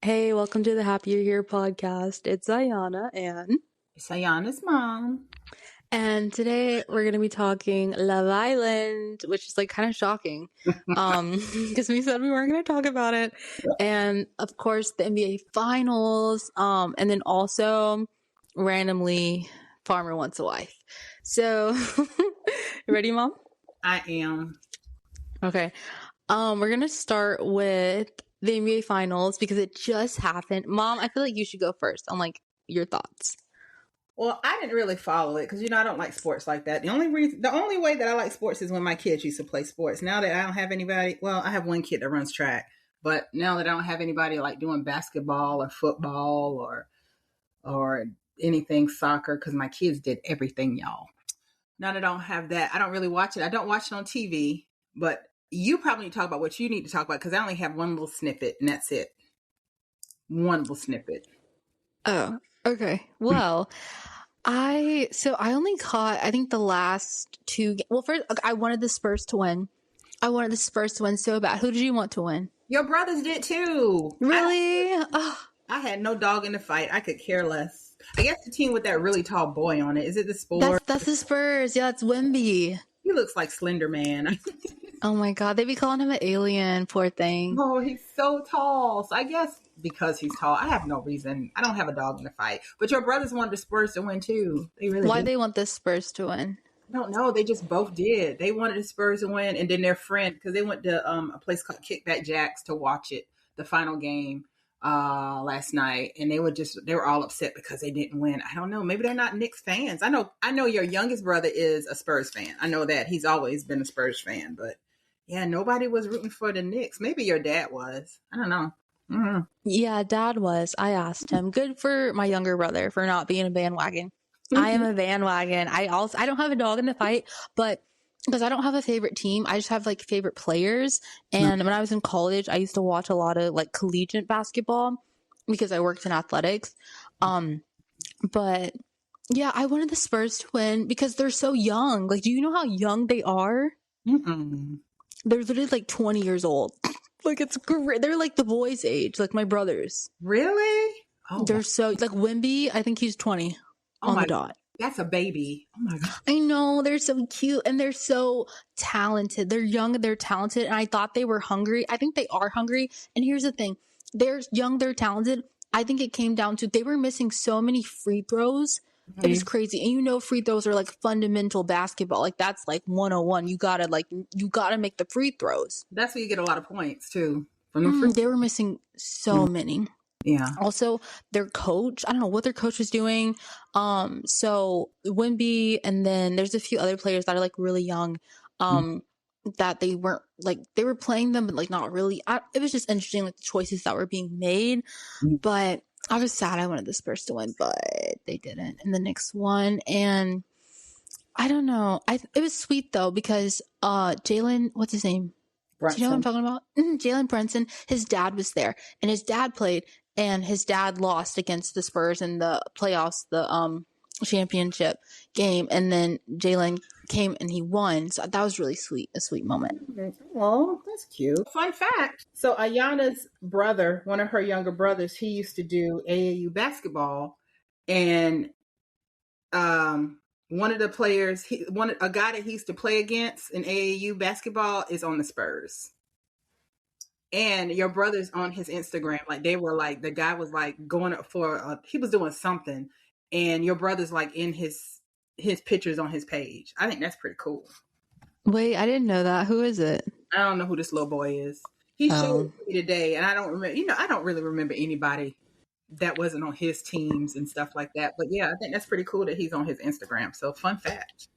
Hey, welcome to the Happier Here podcast. It's Ayana It's Ayana's mom. and today we're going to be talking Love Island, which is like kind of shocking. Because we said we weren't going to talk about it. And of course, the NBA finals, and then also randomly Farmer Wants a Wife. So, you ready, Mom? I am. Okay. We're going to start with the NBA finals because it just happened. Mom, I feel like you should go first on like your thoughts. Well, I didn't really follow it because I don't like sports like that. The only way that I like sports is when my kids used to play sports. Now that I don't have anybody, well, I have one kid that runs track, but now that I don't have anybody like doing basketball or football or anything soccer, because my kids did everything, y'all. Now that I don't have that, I don't really watch it. I don't watch it on TV, but you probably need to talk about what you need to talk about because I only have one little snippet and that's it. One little snippet. Oh, okay. Well, I only caught I think the last two. Well, first I wanted the Spurs to win. I wanted the Spurs to win so bad. Who did you want to win? Your brothers did too. Really? I had no dog in the fight. I could care less. I guess the team with that really tall boy on it. Is it the Spurs? That's the Spurs. Yeah, it's Wemby. He looks like Slender Man. Oh my God, they be calling him an alien. Poor thing. Oh, he's so tall. So I guess because he's tall, I have no reason. I don't have a dog in the fight. But your brothers wanted the Spurs to win too. They really Why did. they want the Spurs to win? I don't know. They just both did. They wanted the Spurs to win, and then their friend, because they went to a place called Kickback Jacks to watch it, the final game last night, and they were all upset because they didn't win. I don't know. Maybe they're not Knicks fans. I know your youngest brother is a Spurs fan. I know that he's always been a Spurs fan, but yeah, nobody was rooting for the Knicks. Maybe your dad was. I don't know. Mm-hmm. Yeah, Dad was. I asked him. Good for my younger brother for not being a bandwagon. I am a bandwagon. I don't have a dog in the fight, but because I don't have a favorite team, I just have like favorite players. And when I was in college, I used to watch a lot of like collegiate basketball because I worked in athletics. But yeah, I wanted the Spurs to win because they're so young. Like, do you know how young they are? Mm-mm. They're literally like 20 years old. Like, it's great. They're like the boys' age, like my brothers. Really? Oh, They're so like Wemby. I think he's 20 on the dot. That's a baby. Oh my God. I know, they're so cute and they're so talented. They're young, they're talented, and I thought they were hungry. I think they are hungry. And here's the thing: they're young, they're talented. I think it came down to they were missing so many free throws. It was crazy. And you know, free throws are like fundamental basketball. Like that's like 101. You gotta make the free throws. That's where you get a lot of points too. They were missing so many. Yeah. Also, their coach, I don't know what their coach was doing. So Wemby, and then there's a few other players that are like really young, that they weren't like, they were playing them, but like not really. It was just interesting, like the choices that were being made. But I was sad I wanted the Spurs to win, but they didn't. And the Knicks won. And I don't know. It was sweet though, because Jalen, what's his name? Brunson. Do you know what I'm talking about? Jalen Brunson, his dad was there, and his dad played, and his dad lost against the Spurs in the playoffs, the championship game, and then Jalen came and he won. So that was really sweet, a sweet moment. Oh, that's cute. Fun fact. So Ayana's brother, one of her younger brothers, he used to do AAU basketball, and one of the players, a guy that he used to play against in AAU basketball is on the Spurs. And your brother's on his Instagram. Like they were like, the guy was like going up for, he was doing something. And your brother's like in his pictures on his page. I think that's pretty cool. Wait, I didn't know that. Who is it? I don't know who this little boy is. He showed me today. And I don't remember, I don't really remember anybody that wasn't on his teams and stuff like that. But yeah, I think that's pretty cool that he's on his Instagram. So fun fact.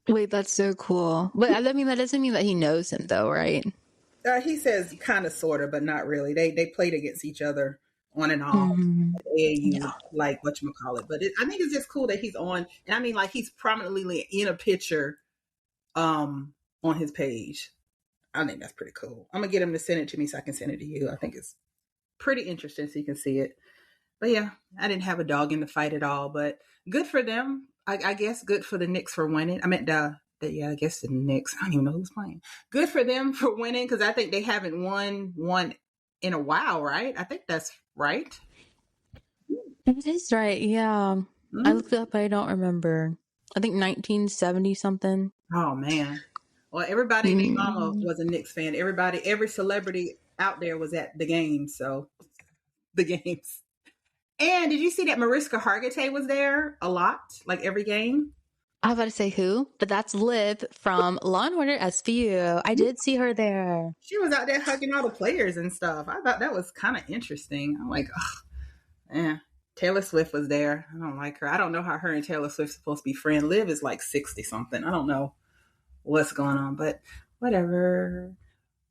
Wait, that's so cool. But I mean, that doesn't mean that he knows him though, right? He says kind of, sort of, but not really. They played against each other on and off. AAU, like whatchamacallit. But I think it's just cool that he's on. And I mean, like he's prominently in a picture on his page. I think that's pretty cool. I'm going to get him to send it to me so I can send it to you. I think it's pretty interesting so you can see it. But yeah, I didn't have a dog in the fight at all. But good for them. I guess good for the Knicks for winning. I meant I guess the Knicks. I don't even know who's playing. Good for them for winning because I think they haven't won one in a while, right? I think that's right. It is right. Yeah. I Mhm. looked it up, but I don't remember. I think 1970 something. Oh man. Well, everybody and their mama Mm. was a Knicks fan. Every celebrity out there was at the game. So the games. And did you see that Mariska Hargitay was there a lot, like every game? I was about to say who, but that's Liv from Law and Order SVU. I did see her there. She was out there hugging all the players and stuff. I thought that was kind of interesting. I'm like, oh, yeah. Taylor Swift was there. I don't like her. I don't know how her and Taylor Swift supposed to be friends. Liv is like 60 something. I don't know what's going on, but whatever.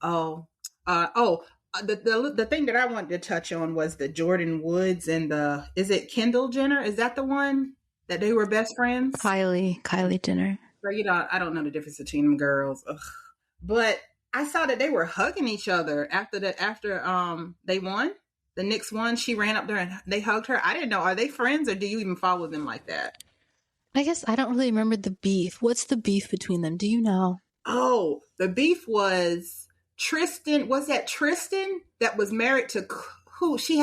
Oh, the thing that I wanted to touch on was the Jordyn Woods and is it Kendall Jenner? Is that the one that they were best friends? Kylie Jenner. Girl, I don't know the difference between them girls. Ugh. But I saw that they were hugging each other after they won. The Knicks won. She ran up there and they hugged her. I didn't know. Are they friends or do you even follow them like that? I guess I don't really remember the beef. What's the beef between them? Do you know? Oh, the beef was Tristan. Was that Tristan that was married to who? Was he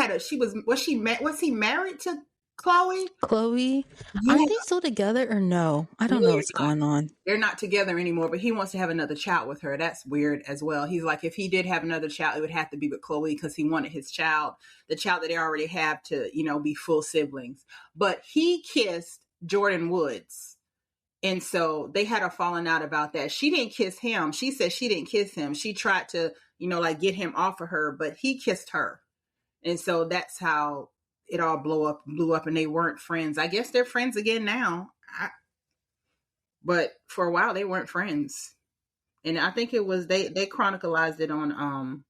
married to Chloe? Chloe? Yeah, Aren't they still together or no? I don't know they're what's not. going on. They're not together anymore, but he wants to have another child with her. That's weird as well. He's like, if he did have another child, it would have to be with Chloe because he wanted his child, the child that they already have, to, be full siblings. But he kissed Jordyn Woods. And so they had a falling out about that. She didn't kiss him. She said she didn't kiss him. She tried to, like get him off of her, but he kissed her. And so that's how it all blew up and they weren't friends. I guess they're friends again now. But for a while they weren't friends. And I think it was they chronicalized it on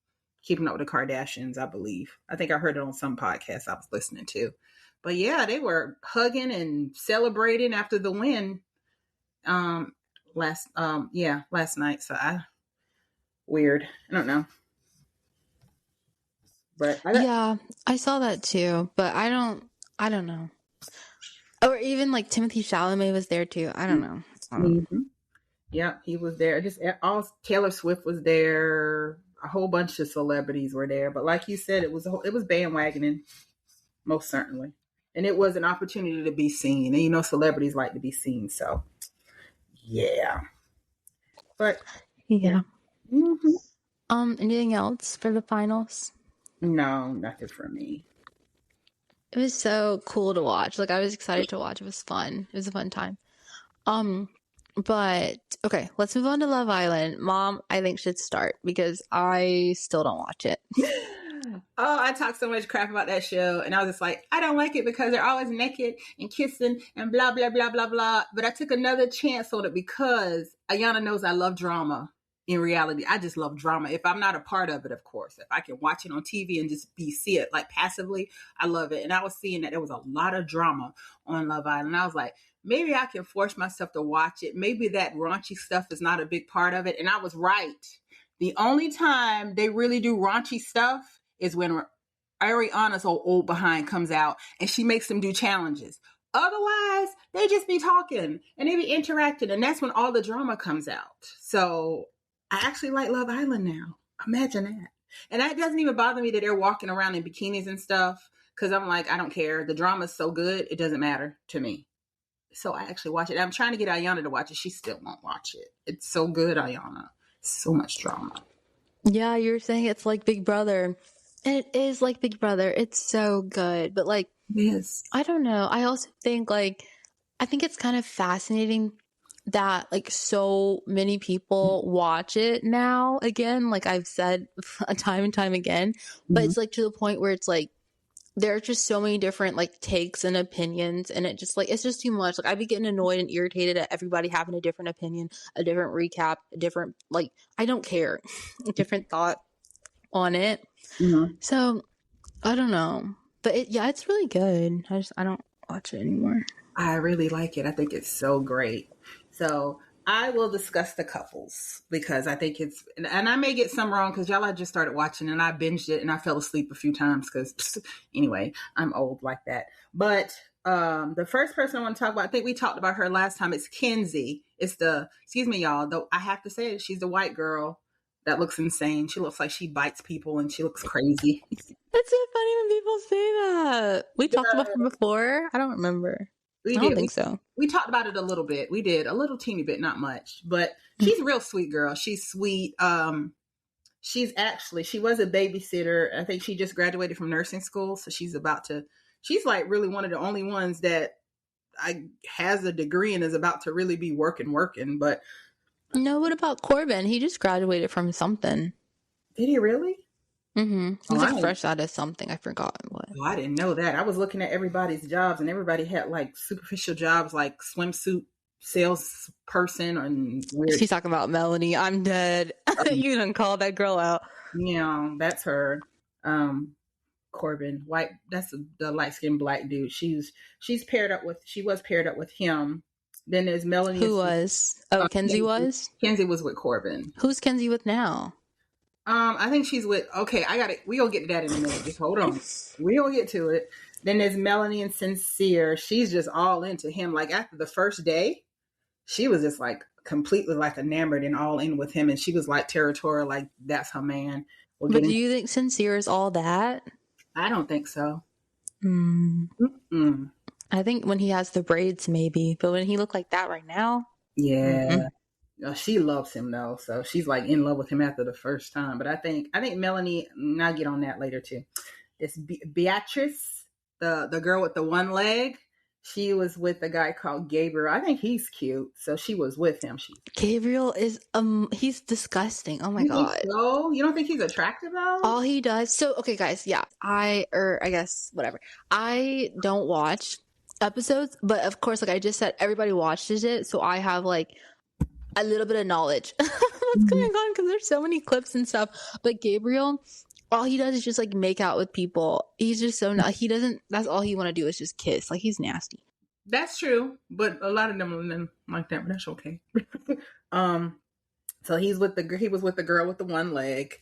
Keeping Up with the Kardashians, I believe. I think I heard it on some podcast I was listening to. But yeah, they were hugging and celebrating after the win last night. So weird. I don't know. But Yeah, I saw that too, but I don't know. Or even like Timothy Chalamet was there too. I don't know. mm-hmm. Yeah, he was there. Just all Taylor Swift was there. A whole bunch of celebrities were there. But like you said, it was bandwagoning, most certainly. And it was an opportunity to be seen. And celebrities like to be seen. So yeah. But Yeah. mm-hmm. Anything else for the finals? No, nothing for me. It was so cool to watch. Like I was excited to watch. It was fun. It was a fun time. But okay, let's move on to Love Island. Mom, I think should start because I still don't watch it. Oh, I talk so much crap about that show, and I was just like, I don't like it because they're always naked and kissing and blah blah blah blah blah. But I took another chance on it because Ayana knows I love drama. In reality, I just love drama. If I'm not a part of it, of course, if I can watch it on TV and just see it like passively, I love it. And I was seeing that there was a lot of drama on Love Island. I was like, maybe I can force myself to watch it. Maybe that raunchy stuff is not a big part of it. And I was right. The only time they really do raunchy stuff is when Ariana's old behind comes out and she makes them do challenges. Otherwise, they just be talking and they be interacting. And that's when all the drama comes out. So I actually like Love Island now. Imagine that. And that doesn't even bother me that they're walking around in bikinis and stuff. Because I'm like, I don't care. The drama's so good, it doesn't matter to me. So I actually watch it. I'm trying to get Ayana to watch it. She still won't watch it. It's so good, Ayana. So much drama. Yeah, you were saying it's like Big Brother. And it is like Big Brother. It's so good. But like, yes. I don't know. I also think I think it's kind of fascinating that like so many people watch it now again. Like I've said time and time again. But it's like to the point where it's like, there are just so many different like takes and opinions, and it's just too much. Like I'd be getting annoyed and irritated at everybody having a different opinion, a different recap, a different I don't care, a different thought on it. Mm-hmm. So I don't know, but it's really good. I don't watch it anymore. I really like it. I think it's so great. So I will discuss the couples because I think it's, and I may get some wrong because y'all, I just started watching and I binged it and I fell asleep a few times because anyway, I'm old like that. But the first person I want to talk about, I think we talked about her last time. It's Kenzie. It's excuse me, y'all, though I have to say it, she's the white girl that looks insane. She looks like she bites people and she looks crazy. It's so funny when people say that. We talked about her before. I don't remember. We I don't did. think so. We talked about it a little bit. We did a little teeny bit, not much, but she's a real sweet girl. She's sweet. She was a babysitter. I think she just graduated from nursing school, so she's like really one of the only ones that has a degree and is about to really be working. But no, what about Corbin? He just graduated from something. did he really? Mm-hmm. He's like fresh out of something. I forgot what. Oh, I didn't know that. I was looking at everybody's jobs, and everybody had like superficial jobs, like swimsuit salesperson and weird. She's talking about Melanie. I'm dead. You done called that girl out. Yeah, that's her. Corbin, white. That's the light skinned black dude. She was paired up with him. Then there's Melanie. Who was? Oh, Kenzie was? Kenzie was with Corbin. Who's Kenzie with now? I think she's with, okay, we gonna get to that in a minute. Just hold on. We gonna get to it. Then there's Melanie and Sincere. She's just all into him. Like after the first day, she was just like completely like enamored and all in with him. And she was like territorial, like that's her man. But do you think Sincere is all that? I don't think so. I think when he has the braids, maybe. But when he looked like that right now? Yeah. She loves him though, so she's like in love with him after the first time. But I think Melanie, and I'll get on that later too. It's Beatrice, the girl with the one leg. She was with a guy called Gabriel. I think he's cute, so she was with him. Gabriel is he's disgusting. Oh my god. So you don't think he's attractive though? All he does. So okay, guys. Yeah, I guess whatever. I don't watch episodes, but of course, like I just said, everybody watches it, so I have like a little bit of knowledge what's going on because there's so many clips and stuff. But Gabriel, all he does is just like make out with people. He's just so he doesn't. That's all he want to do is just kiss. Like he's nasty. That's true, but a lot of them like that. But that's okay. So he was with the girl with the one leg,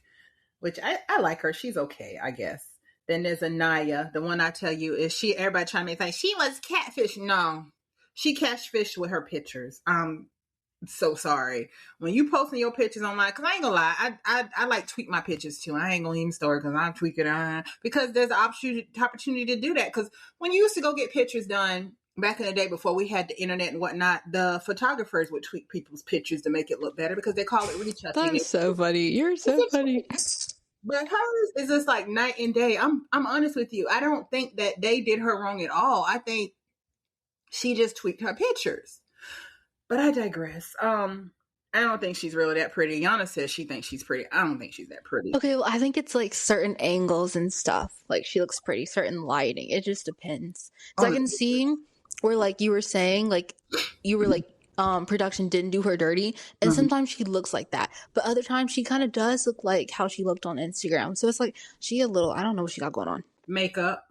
which I like her. She's okay, I guess. Then there's Anaya, the one I tell you is she. Everybody trying to think she was catfish. No, she catfished with her pictures. So sorry when you posting your pictures online, because I ain't gonna lie, I like tweak my pictures too. I ain't gonna even story because I'm tweaking because there's an opportunity to do that. Because when you used to go get pictures done back in the day before we had the internet and whatnot, the photographers would tweak people's pictures to make it look better because they call it retouching. That's so funny. You're so funny. But hers is just like night and day. I'm honest with you. I don't think that they did her wrong at all. I think she just tweaked her pictures. But I digress. I don't think she's really that pretty. Yana says she thinks she's pretty. I don't think she's that pretty. Okay, well, I think it's like certain angles and stuff. Like she looks pretty, certain lighting. It just depends. So I can see where like you were saying, like you were like production didn't do her dirty. And sometimes she looks like that. But other times she kind of does look like how she looked on Instagram. So it's like she a little, I don't know what she got going on. Makeup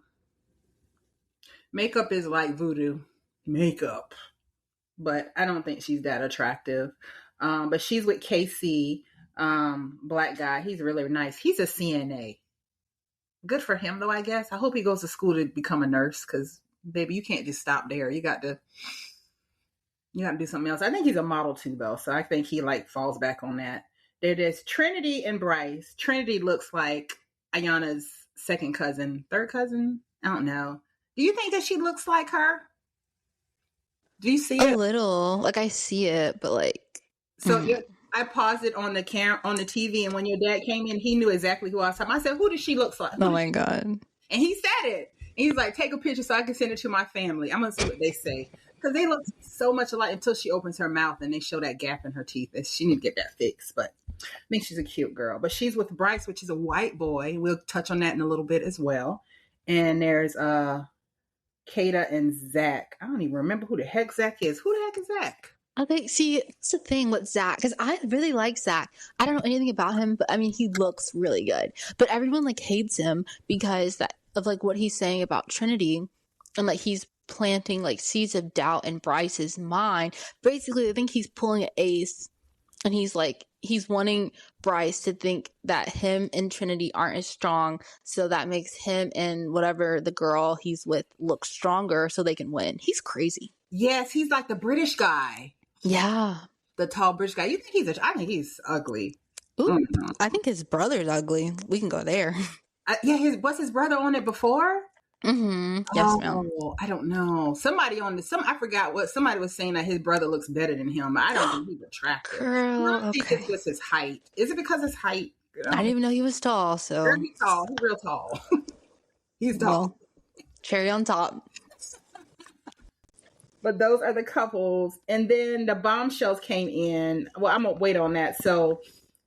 is like voodoo. Makeup. But I don't think she's that attractive. But she's with KC, black guy. He's really nice. He's a CNA. Good for him, though, I guess. I hope he goes to school to become a nurse because, baby, you can't just stop there. You got to do something else. I think he's a model, too, though. So I think he, like, falls back on that. There's Trinity and Bryce. Trinity looks like Ayana's second cousin, third cousin. I don't know. Do you think that she looks like her? Do you see it? A little. Like, I see it, but, like... So, I paused it on the TV, and when your dad came in, he knew exactly who I was talking about. I said, who does she look like? Oh, my God. And he said it. And he's like, take a picture so I can send it to my family. I'm going to see what they say. Because they look so much alike until she opens her mouth, and they show that gap in her teeth. And she need to get that fixed. But I think she's a cute girl. But she's with Bryce, which is a white boy. We'll touch on that in a little bit as well. And there's... Kata and Zach. I don't even remember who the heck Zach is. Who the heck is Zach? Okay, see, it's the thing with Zach, because I really like Zach. I don't know anything about him, but I mean, he looks really good. But everyone like hates him because of like what he's saying about Trinity, and like he's planting like seeds of doubt in Bryce's mind. Basically, I think he's pulling an ace, and he's wanting Bryce to think that him and Trinity aren't as strong, so that makes him and whatever the girl he's with look stronger so they can win. He's crazy. Yes, he's like the British guy. Yeah. The tall British guy. You think I think he's ugly. Ooh, I think his brother's ugly. We can go there. Yeah, was his brother on it before? Yes, ma'am. Oh, I don't know. Somebody on I forgot what somebody was saying that his brother looks better than him. I don't think he's attractive. Girl, I think okay. it's just his height. Is it because his height? I didn't even know he was tall, Girl, so. he's tall. He's real tall. He's tall. Well, cherry on top. But those are the couples. And then the bombshells came in. Well, I'm going to wait on that. So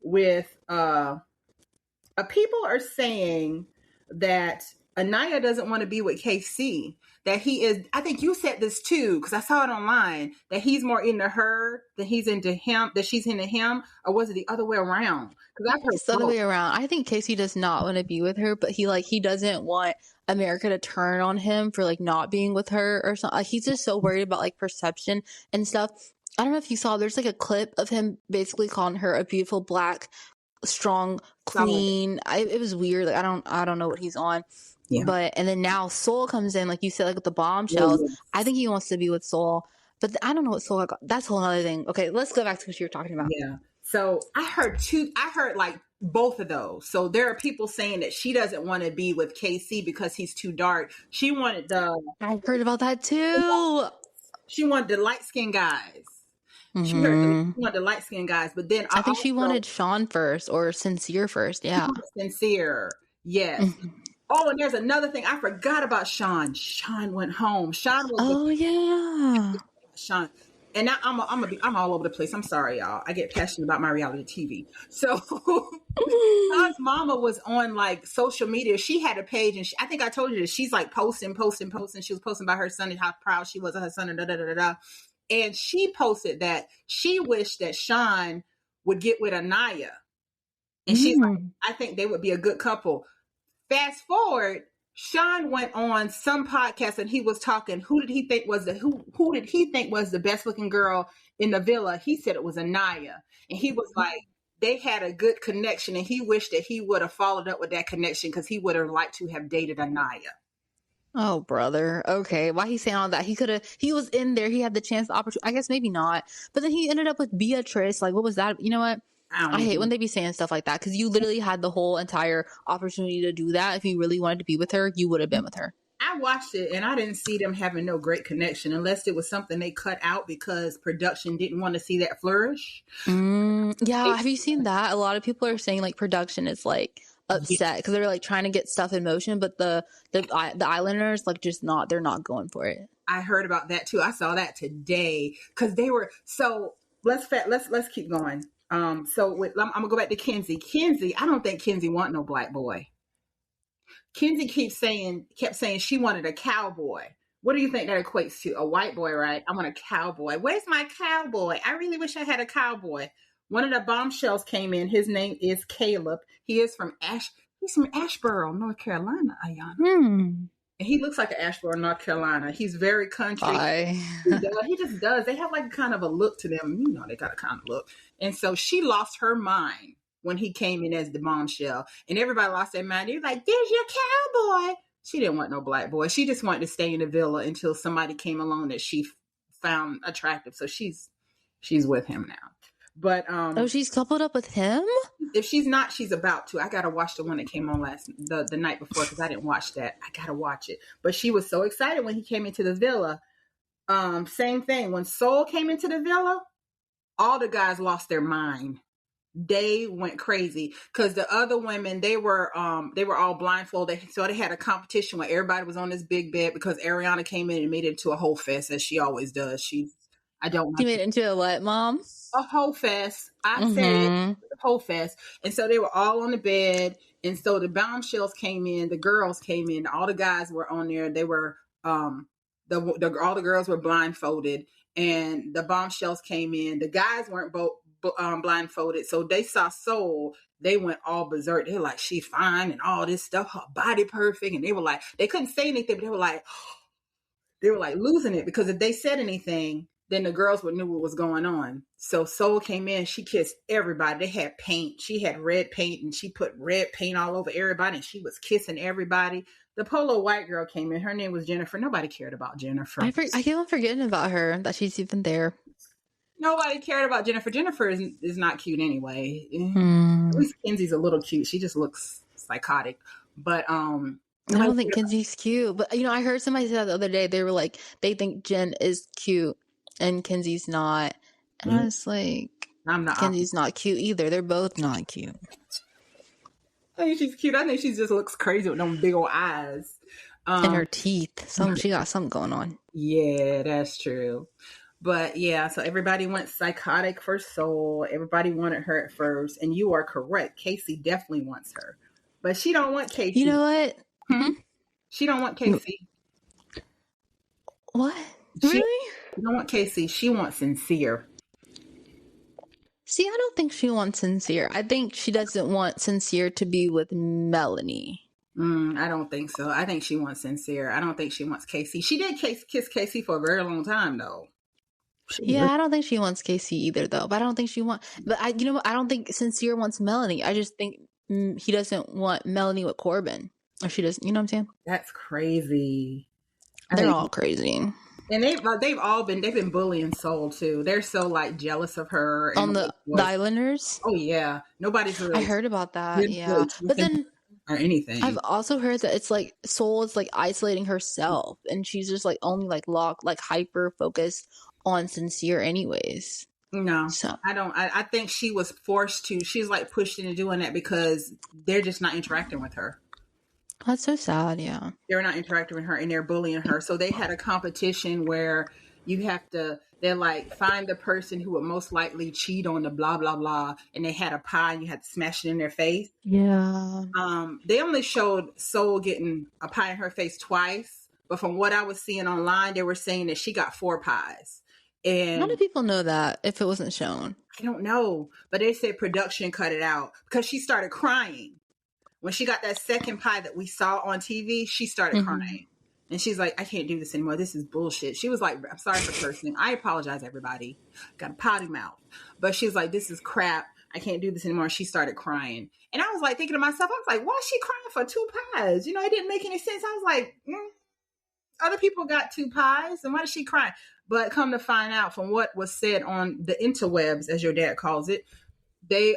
with people are saying that Anaya doesn't want to be with KC. That he is, I think you said this too, because I saw it online, that he's more into her than he's into him, that she's into him, or was it the other way around? Because I've heard It's the other way around. I think Casey does not want to be with her, but he doesn't want America to turn on him for like not being with her or something. Like, he's just so worried about like perception and stuff. I don't know if you saw, there's like a clip of him basically calling her a beautiful black, strong queen. It was weird. Like, I don't know what he's on. Yeah. But and then now Soul comes in, like you said, like with the bombshells. Yeah. I think he wants to be with Soul, but I don't know what Soul got. That's a whole other thing. Okay, let's go back to what you were talking about. Yeah. So I heard like both of those. So there are people saying that she doesn't want to be with KC because he's too dark. She wanted I heard about that too. She wanted the light skinned guys. She wanted the light skinned guys, but then I think she wanted Sean first or Sincere first. Yeah. Sincere. Yes. Oh, and there's another thing. I forgot about Sean. Sean went home. Sean was yeah. Sean. And now I'm all over the place. I'm sorry, y'all. I get passionate about my reality TV. So Sean's mama was on like social media. She had a page, and I think I told you that she's like posting. She was posting about her son and how proud she was of her son and da. And she posted that she wished that Sean would get with Anaya. And she's like, I think they would be a good couple. Fast forward, Sean went on some podcast and he was talking. Who did he think was the best looking girl in the villa? He said it was Anaya, and he was like, they had a good connection, and he wished that he would have followed up with that connection because he would have liked to have dated Anaya. Oh, brother. Okay, why he saying all that? He was in there. He had the chance, the opportunity. I guess maybe not, but then he ended up with Beatrice. Like, what was that? You know what? I hate when they be saying stuff like that, because you literally had the whole entire opportunity to do that. If you really wanted to be with her, you would have been with her. I watched it and I didn't see them having no great connection, unless it was something they cut out because production didn't want to see that flourish. Yeah, have you seen that? A lot of people are saying like production is like upset because they're like trying to get stuff in motion, but the Islanders like just not, they're not going for it. I heard about that too. I saw that today because they were so. Let's keep going. I'm gonna go back to Kenzie. Kenzie, I don't think Kenzie want no black boy. Kenzie kept saying she wanted a cowboy. What do you think that equates to? A white boy, right? I want a cowboy. Where's my cowboy? I really wish I had a cowboy. One of the bombshells came in. His name is Caleb. He's from Asheboro, North Carolina, Ayana. And he looks like an Asheboro, North Carolina. He's very country. He just does. They have like kind of a look to them. You know, they got a kind of look. And so she lost her mind when he came in as the bombshell. And everybody lost their mind. They're like, there's your cowboy. She didn't want no black boy. She just wanted to stay in the villa until somebody came along that she found attractive. So she's with him now. But she's coupled up with him? If she's not, she's about to. I gotta watch the one that came on the night before, because I didn't watch that. I gotta watch it. But she was so excited when he came into the villa. Same thing. When Soul came into the villa, all the guys lost their mind. They went crazy because the other women, they were all blindfolded. So they had a competition where everybody was on this big bed because Ariana came in and made it into a whole fest, as she always does. She made it into a what, Mom? A whole fest. I said a whole fest. And so they were all on the bed. And so the bombshells came in, the girls came in, all the guys were on there. They were all the girls were blindfolded, and the bombshells came in. The guys weren't both blindfolded. So they saw Soul. They went all berserk. They were like, she's fine and all this stuff, her body perfect. And they were like, they couldn't say anything, but they were like losing it, because if they said anything, then the girls would knew what was going on. So Soul came in, she kissed everybody. They had paint. She had red paint, and she put red paint all over everybody, and she was kissing everybody. The polo white girl came in. Her name was Jennifer. Nobody cared about Jennifer. I keep on forgetting about her, that she's even there. Nobody cared about Jennifer. Jennifer is not cute anyway. At Hmm. least Kenzie's a little cute. She just looks psychotic. But I nobody don't think cared Kenzie's cute, but I heard somebody say that the other day. They were like, they think Jen is cute and Kenzie's not. And I about. was like, I'm the opposite. Kenzie's not cute either. They're both not cute. I think she's cute. I think she just looks crazy with them big old eyes. And her teeth. She got something going on. Yeah, that's true. But yeah, so everybody went psychotic for Soul. Everybody wanted her at first, and you are correct. Casey definitely wants her, but she don't want Casey. You know what? She don't want Casey. What? She Really? don't want Casey. She wants Sincere. See, I don't think she wants Sincere. I think she doesn't want Sincere to be with Melanie. I don't think so. I think she wants Sincere. I don't think she wants Casey. She did kiss Casey for a very long time, though. Yeah, I don't think she wants Casey either, though. But I don't think she wants. But I don't think Sincere wants Melanie. I just think he doesn't want Melanie with Corbin, or she doesn't. You know what I'm saying? That's crazy. They're all crazy. And they've been bullying Soul too. They're so like jealous of her on the Islanders. Oh yeah, nobody's really. I heard about that. Yeah, but then or anything. I've also heard that it's like Soul is like isolating herself, and she's just like only like hyper focused on Sincere, anyways. No, so I don't. I think she was forced to. She's like pushed into doing that because they're just not interacting with her. That's so sad. Yeah, they're not interacting with her and they're bullying her. So they had a competition where they're like, find the person who would most likely cheat on the blah blah blah, and they had a pie and you had to smash it in their face. Yeah. They only showed Soul getting a pie in her face twice, but from what I was seeing online, they were saying that she got 4 pies. And how do people know that if it wasn't shown? I don't know, but they said production cut it out because she started crying. When she got that second pie that we saw on TV, she started crying. And she's like, I can't do this anymore. This is bullshit. She was like, I'm sorry for cursing. I apologize, everybody. Got a potty mouth. But she's like, this is crap. I can't do this anymore. She started crying. And I was like thinking to myself, I was like, why is she crying for 2 pies? It didn't make any sense. I was like, other people got 2 pies. And why is she crying? But come to find out from what was said on the interwebs, as your dad calls it, they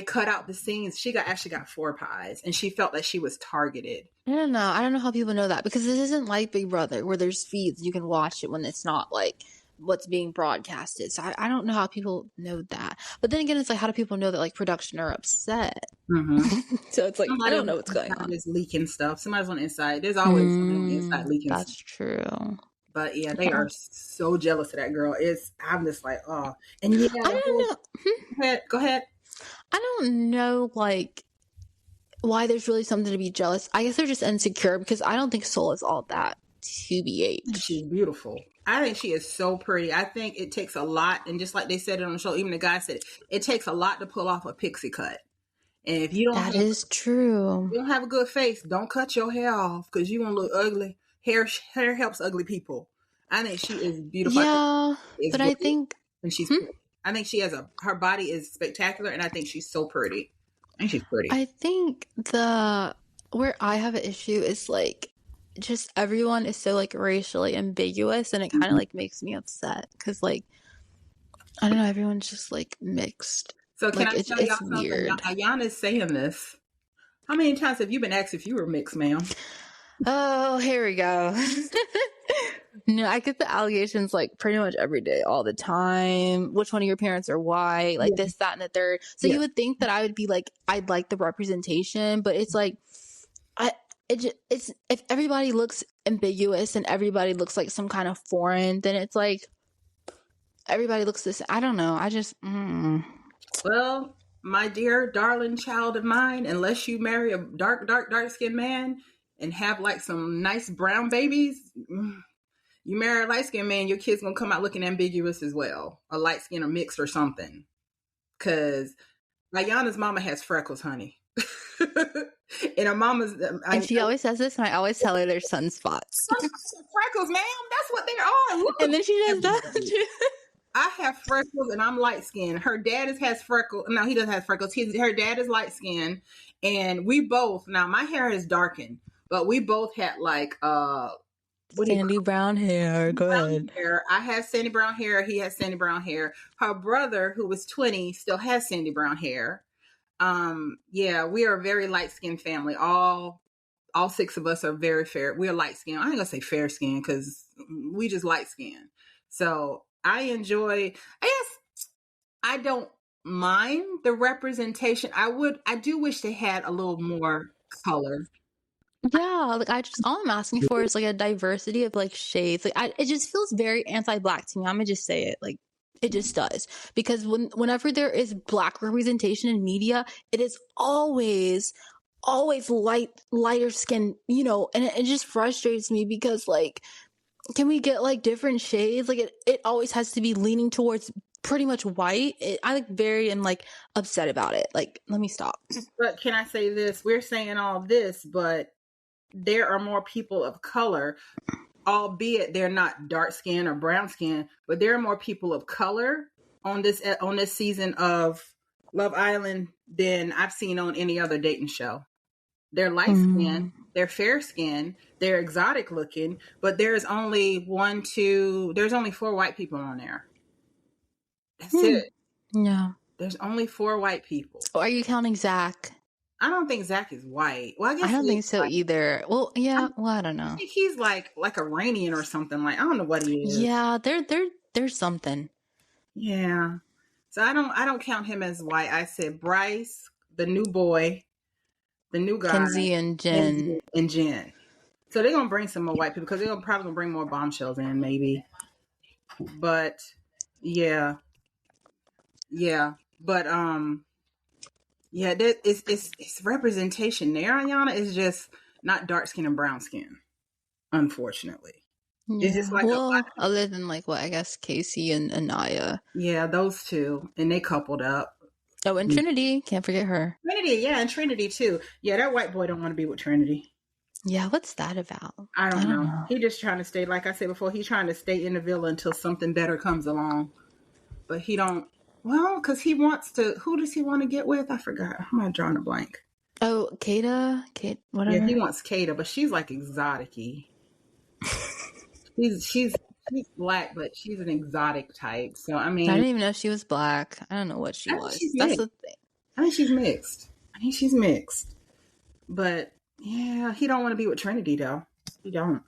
cut out the scenes. She actually got 4 pies, and she felt that she was targeted. I don't know. I don't know how people know that, because this isn't like Big Brother where there's feeds. You can watch it when it's not like what's being broadcasted. So I don't know how people know that. But then again, it's like, how do people know that like production are upset? So it's like, I don't know what's going on. Is leaking stuff. Somebody's on the inside. There's always somebody on the inside leaking. That's true. But yeah, they are so jealous of that girl. I'm just like, oh. And yeah, I don't know. Go ahead. I don't know, like, why there's really something to be jealous. I guess they're just insecure, because I don't think Soul is all that, TBH. She's beautiful. I think she is so pretty. I think it takes a lot, and just like they said it on the show, even the guy said it takes a lot to pull off a pixie cut. And if you don't, that is true. You don't have a good face, don't cut your hair off, because you won't look ugly. Hair helps ugly people. I think she is beautiful. Yeah, but I think, and she's pretty. I think she has her body is spectacular, and I think she's so pretty. I think she's pretty. I think where I have an issue is like, just everyone is so like racially ambiguous, and it kind of like makes me upset, because like, I don't know, everyone's just like mixed. So can I tell y'all something? Weird. Ayana's saying this. How many times have you been asked if you were mixed, ma'am? Oh, here we go. No, I get the allegations like pretty much every day, all the time. Which one of your parents are white? Like this, that, and the third. So you would think that I would be like, I'd like the representation, but it's like, it's if everybody looks ambiguous and everybody looks like some kind of foreign, then it's like everybody looks this. I don't know. I just. Well, my dear darling child of mine, unless you marry a dark skinned man and have like some nice brown babies. You marry a light-skinned man, your kid's going to come out looking ambiguous as well. A light-skinned or mixed or something. Because Ayana's mama has freckles, honey. And her mama's... and she always says this, and I always tell her they're sunspots. Freckles, ma'am. That's what they are. Look. And then she does that. I have freckles, and I'm light-skinned. Her dad has freckles. No, he doesn't have freckles. Her dad is light-skinned. And we both... Now, my hair is darkened. But we both had like... what do you Sandy brown hair. Go brown ahead. hair. I have sandy brown hair. He has sandy brown hair. Her brother, who was 20, still has sandy brown hair. Yeah, we are a very light skinned family. All six of us are very fair. We're light skinned. I ain't gonna say fair skinned because we just light skinned. So I enjoy. I guess I don't mind the representation. I do wish they had a little more color. Yeah, like all I'm asking for is like a diversity of like shades. Like it just feels very anti-black to me. I'm gonna just say it. Like it just does. Because whenever there is black representation in media, it is always lighter skin, and it just frustrates me because like can we get like different shades? Like it always has to be leaning towards pretty much white. I like very am like upset about it. Like let me stop. But can I say this? We're saying all this, but there are more people of color, albeit they're not dark skin or brown skin, but there are more people of color on this season of Love Island than I've seen on any other dating show. They're light skinned, they're fair skinned, they're exotic looking, but there's only there's only 4 white people on there. That's it. Yeah. There's only 4 white people. Oh, are you counting Zach? I don't think Zach is white. Well, I guess I don't think so white. either. Well, yeah. Well, I don't know. I think he's like Iranian or something. Like I don't know what he is. Yeah, there's something. Yeah. So I don't count him as white. I said Bryce, the new boy, the new guy, Kenzie and Jen. and Jen. So they're gonna bring some more white people because they're probably gonna bring more bombshells in, maybe. But yeah, but yeah, it's representation there. Ayana is just not dark skin and brown skin, unfortunately. Yeah. It's just like other than like what I guess Casey and Anaya. Yeah, those two, and they coupled up. Oh, and Trinity, can't forget her. Trinity, yeah, and Trinity too. Yeah, that white boy don't want to be with Trinity. Yeah, what's that about? I don't know. He just trying to stay, like I said before, he's trying to stay in the villa until something better comes along. But he don't. Well, because he wants to. Who does he want to get with? I forgot. I'm not drawing a blank. Oh, Kate, whatever. Yeah, he wants Kata, but she's like exotic-y. she's black, but she's an exotic type. So I mean, I didn't even know she was black. I don't know what she was. That's the thing. I think she's mixed. But yeah, he don't want to be with Trinity though. He don't.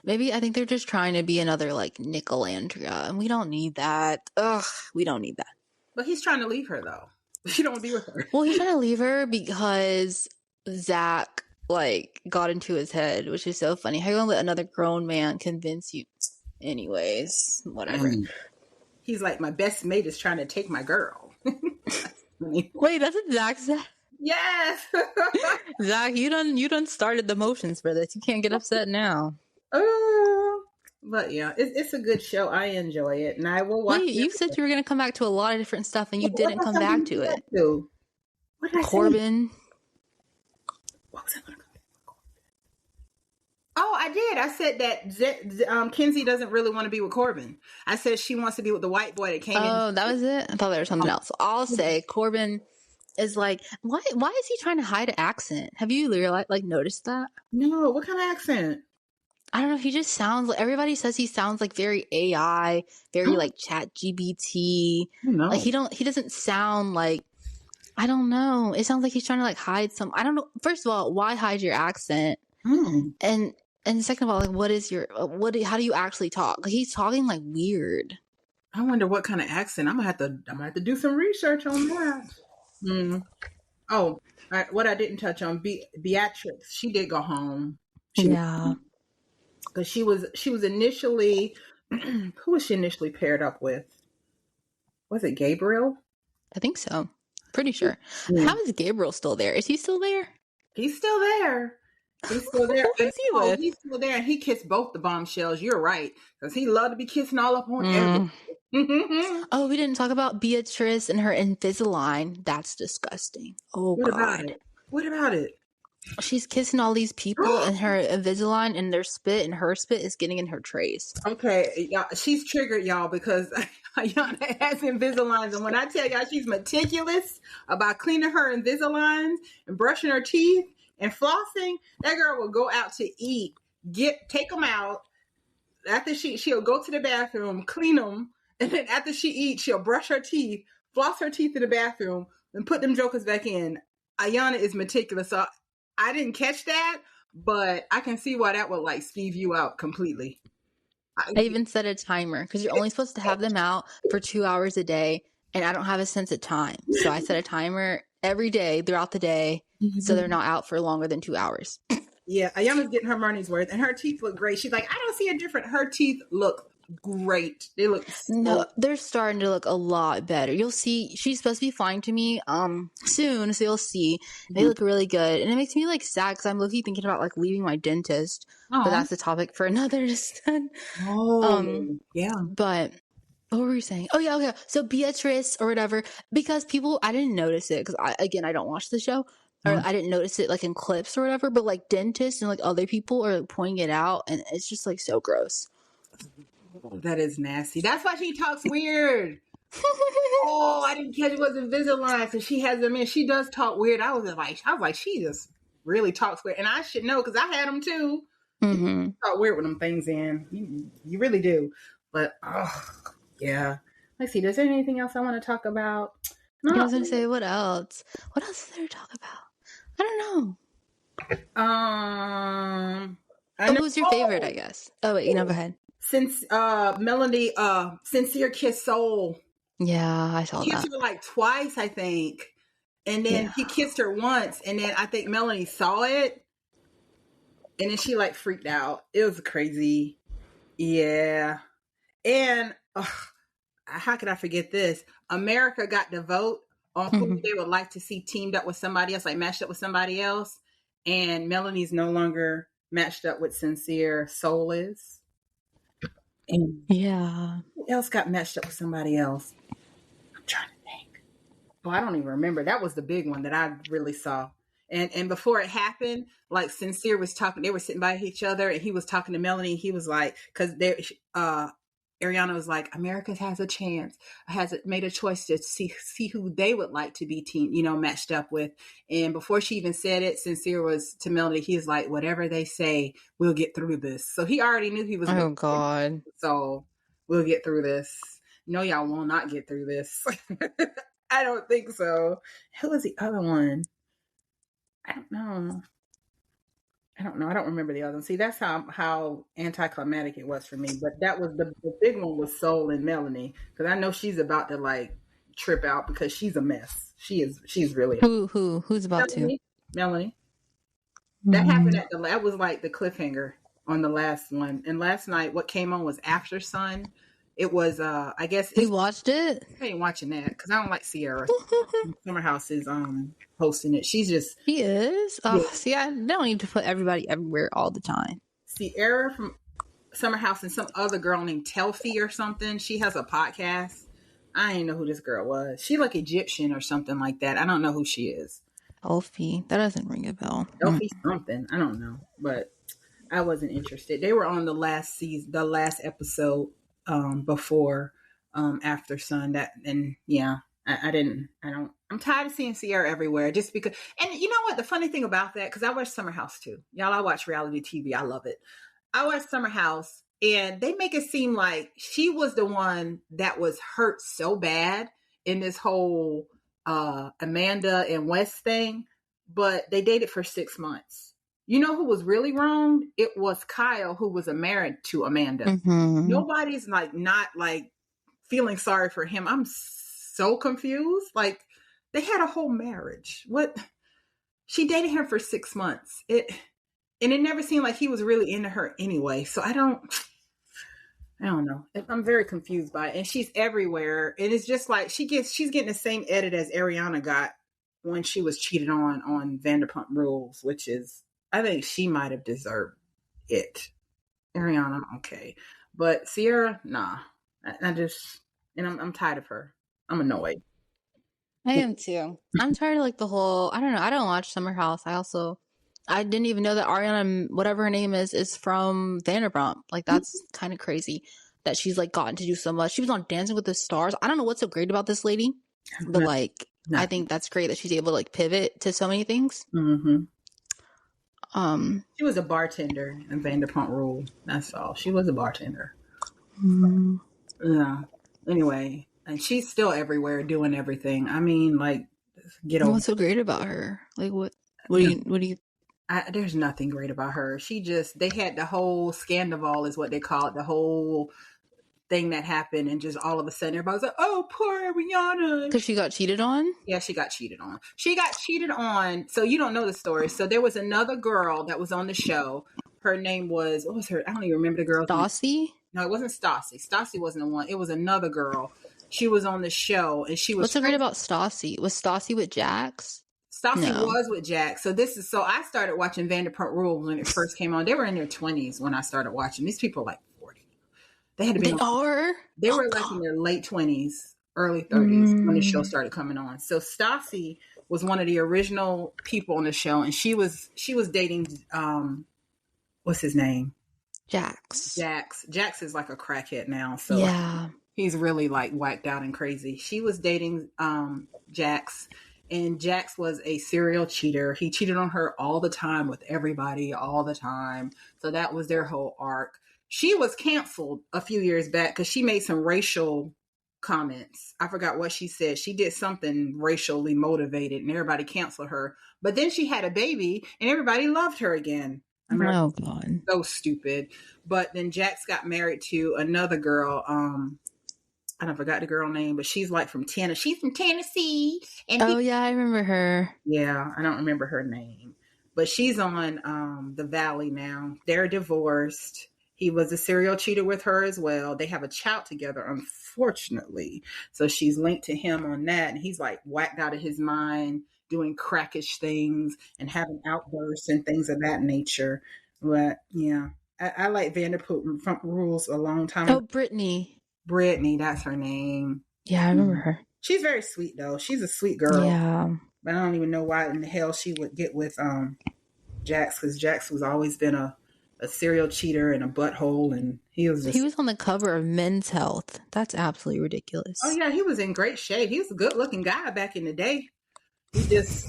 Maybe I think they're just trying to be another like Nicolandria, and we don't need that. Ugh, we don't need that. But he's trying to leave her though. He don't want to be with her. Well, he's trying to leave her because Zach like got into his head, which is so funny. How you gonna let another grown man convince you? Anyways, whatever. He's like, my best mate is trying to take my girl. Wait, that's what Zach said? Yes. Zach, you done started the motions for this. You can't get upset now. But yeah, it's a good show. I enjoy it, and I will watch. Wait, you said you were going to come back to a lot of different stuff, and you didn't come back to it. What did I Corbin. Say? What was I going to come back? Oh, I did. I said that Kenzie doesn't really want to be with Corbin. I said she wants to be with the white boy that came in. Oh, that was it? I thought there was something else. I'll say Corbin is like, why is he trying to hide an accent? Have you noticed that? No, what kind of accent? I don't know. He just sounds like, everybody says he sounds like very AI, very like chat GBT. Like he doesn't sound like, I don't know. It sounds like he's trying to like hide some, I don't know. First of all, why hide your accent? And second of all, like how do you actually talk? Like he's talking like weird. I wonder what kind of accent. I'm gonna have to do some research on that. Oh, what I didn't touch on, Beatrix, she did go home. Because she was initially, who was she initially paired up with? Was it Gabriel? I think so. Pretty sure. How is Gabriel still there? Is he still there? He's still there. He's still there. Who's he with? He's still there, and he kissed both the bombshells. You're right, because he loved to be kissing all up on everything. Oh, we didn't talk about Beatrice and her Invisalign. That's disgusting. Oh, God. What about it? She's kissing all these people in her Invisalign, and their spit and her spit is getting in her trays. Okay, y'all, she's triggered, y'all, because Ayana has Invisaligns, and when I tell y'all she's meticulous about cleaning her Invisaligns and brushing her teeth and flossing, that girl will go out to eat take them out. After she'll go to the bathroom, clean them, and then after she eats, she'll brush her teeth, floss her teeth in the bathroom, and put them jokers back in. Ayana is meticulous, so I didn't catch that, but I can see why that would like Steve you out completely. I even set a timer because you're only supposed to have them out for 2 hours a day, and I don't have a sense of time. So I set a timer every day throughout the day so they're not out for longer than 2 hours. Yeah, Ayana's getting her money's worth, and her teeth look great. She's like, I don't see a different. Her teeth look great. They look No, they're starting to look a lot better. You'll see. She's supposed to be flying to me soon, so you'll see. They look really good, and it makes me like sad because I'm looking thinking about like leaving my dentist, but that's a topic for another discussion. Yeah. But what were we saying? Oh yeah, okay. So Beatrice or whatever, because people, I didn't notice it because I don't watch the show. Or I didn't notice it like in clips or whatever, but like dentists and like other people are like, pointing it out, and it's just like so gross. That is nasty. That's why she talks weird. Oh, I didn't catch it was Invisalign, so she has them in. She does talk weird. I was like, she just really talks weird, and I should know because I had them too. You talk weird with them things in. You really do. But yeah. Let's see. Is there anything else I want to talk about? No. I was gonna say, what else? What else is there to talk about? I don't know. Who's your favorite? I guess. Oh wait, go ahead. Since Melanie, Sincere Kiss Soul. Yeah, I saw he that. kissed her like twice, I think, and then he kissed her once, and then I think Melanie saw it, and then she like freaked out. It was crazy. Yeah, and how could I forget this? America got to vote on who they would like to see teamed up with somebody else, like matched up with somebody else. And Melanie's no longer matched up with Sincere. Soul is. And who else got matched up with somebody else? I'm trying to think. Oh, I don't even remember. That was the big one that I really saw. And before it happened, like Sincere was talking, they were sitting by each other, and he was talking to Melanie. He was like, because Ariana was like, America has a chance, has made a choice to see who they would like to be matched up with. And before she even said it, Sincere was to Melody, he was like, whatever they say, we'll get through this. So he already knew he was. Oh God. So we'll get through this. No, y'all will not get through this. I don't think so. Who was the other one? I don't know. I don't remember the other one. See, that's how anticlimactic it was for me. But that was the big one was Soul and Melanie, because I know she's about to like trip out because she's a mess. She's really who's about Melanie. That happened that was like the cliffhanger on the last one. And last night, what came on was After Sun. It was I guess you watched it. I ain't watching that because I don't like Sierra. Summer House is hosting it. She is. Oh, yeah. See, I don't need to put everybody everywhere all the time. Sierra from Summer House and some other girl named Telfi or something. She has a podcast. I didn't know who this girl was. She like Egyptian or something like that. I don't know who she is. Telfi. That doesn't ring a bell. Telfi something. I don't know, but I wasn't interested. They were on the last season, the last episode before After Sun. I'm tired of seeing Sierra everywhere just because. And you know what? The funny thing about that, because I watch Summer House too. Y'all, I watch reality TV. I love it. I watch Summer House, and they make it seem like she was the one that was hurt so bad in this whole Amanda and West thing, but they dated for 6 months. You know who was really wrong? It was Kyle, who was married to Amanda. Nobody's like not like feeling sorry for him. I'm so confused. Like they had a whole marriage. What? She dated him for 6 months. It never seemed like he was really into her anyway. So I don't know. I'm very confused by it. And she's everywhere. And it's just like she's getting the same edit as Ariana got when she was cheated on Vanderpump Rules, which is, I think she might have deserved it. Ariana, okay. But Sierra, nah. I'm tired of her. I'm annoyed. I am too. I'm tired of like the whole, I don't know. I don't watch Summer House. I didn't even know that Ariana, whatever her name is from Vanderpump. Like that's kind of crazy that she's like gotten to do so much. She was on Dancing with the Stars. I don't know what's so great about this lady, but like I think that's great that she's able to like pivot to so many things. She was a bartender in Vanderpump Rule. That's all. She was a bartender. mm, Yeah. Anyway, and she's still everywhere doing everything. I mean, like, get over. what's so great about her? Like, what do you? There's nothing great about her. They had the whole Scandoval is what they call it, the whole thing that happened, and just all of a sudden everybody's like, oh, poor Rihanna. Because she got cheated on? Yeah, she got cheated on. She got cheated on. So you don't know the story. So there was another girl that was on the show. Her name was, what was her? I don't even remember the girl's name. Stassi? No, it wasn't Stassi. Stassi wasn't the one. It was another girl. She was on the show, and she was. What's so great about Stassi? Was Stassi with Jax? Stassi No. was with Jack. So I started watching Vanderpump Rules when it first came on. They were in their 20s when I started watching. These people are like 40. They had to be. They were like in their late 20s, early 30s when the show started coming on. So Stassi was one of the original people on the show, and she was dating what's his name? Jax. Jax is like a crackhead now. So yeah. He's really like whacked out and crazy. She was dating Jax, and Jax was a serial cheater. He cheated on her all the time with everybody all the time. So that was their whole arc. She was canceled a few years back because she made some racial comments. I forgot what she said. She did something racially motivated and everybody canceled her. But then she had a baby and everybody loved her again. I mean, oh, God. So stupid. But then Jax got married to another girl. I don't forgot the girl name, but she's like from Tennessee. She's from Tennessee. And yeah, I remember her. Yeah, I don't remember her name. But she's on The Valley now. They're divorced. He was a serial cheater with her as well. They have a child together, unfortunately. So she's linked to him on that. And he's like whacked out of his mind, doing crackish things and having outbursts and things of that nature. But yeah, I like Vanderpump Rules a long time ago. Oh, Brittany, that's her name. Yeah, I remember her. She's very sweet though. She's a sweet girl. Yeah. But I don't even know why in the hell she would get with Jax, because Jax was always been a serial cheater and a butthole, and he was on the cover of Men's Health. That's absolutely ridiculous. Oh yeah, he was in great shape. He was a good looking guy back in the day. He's just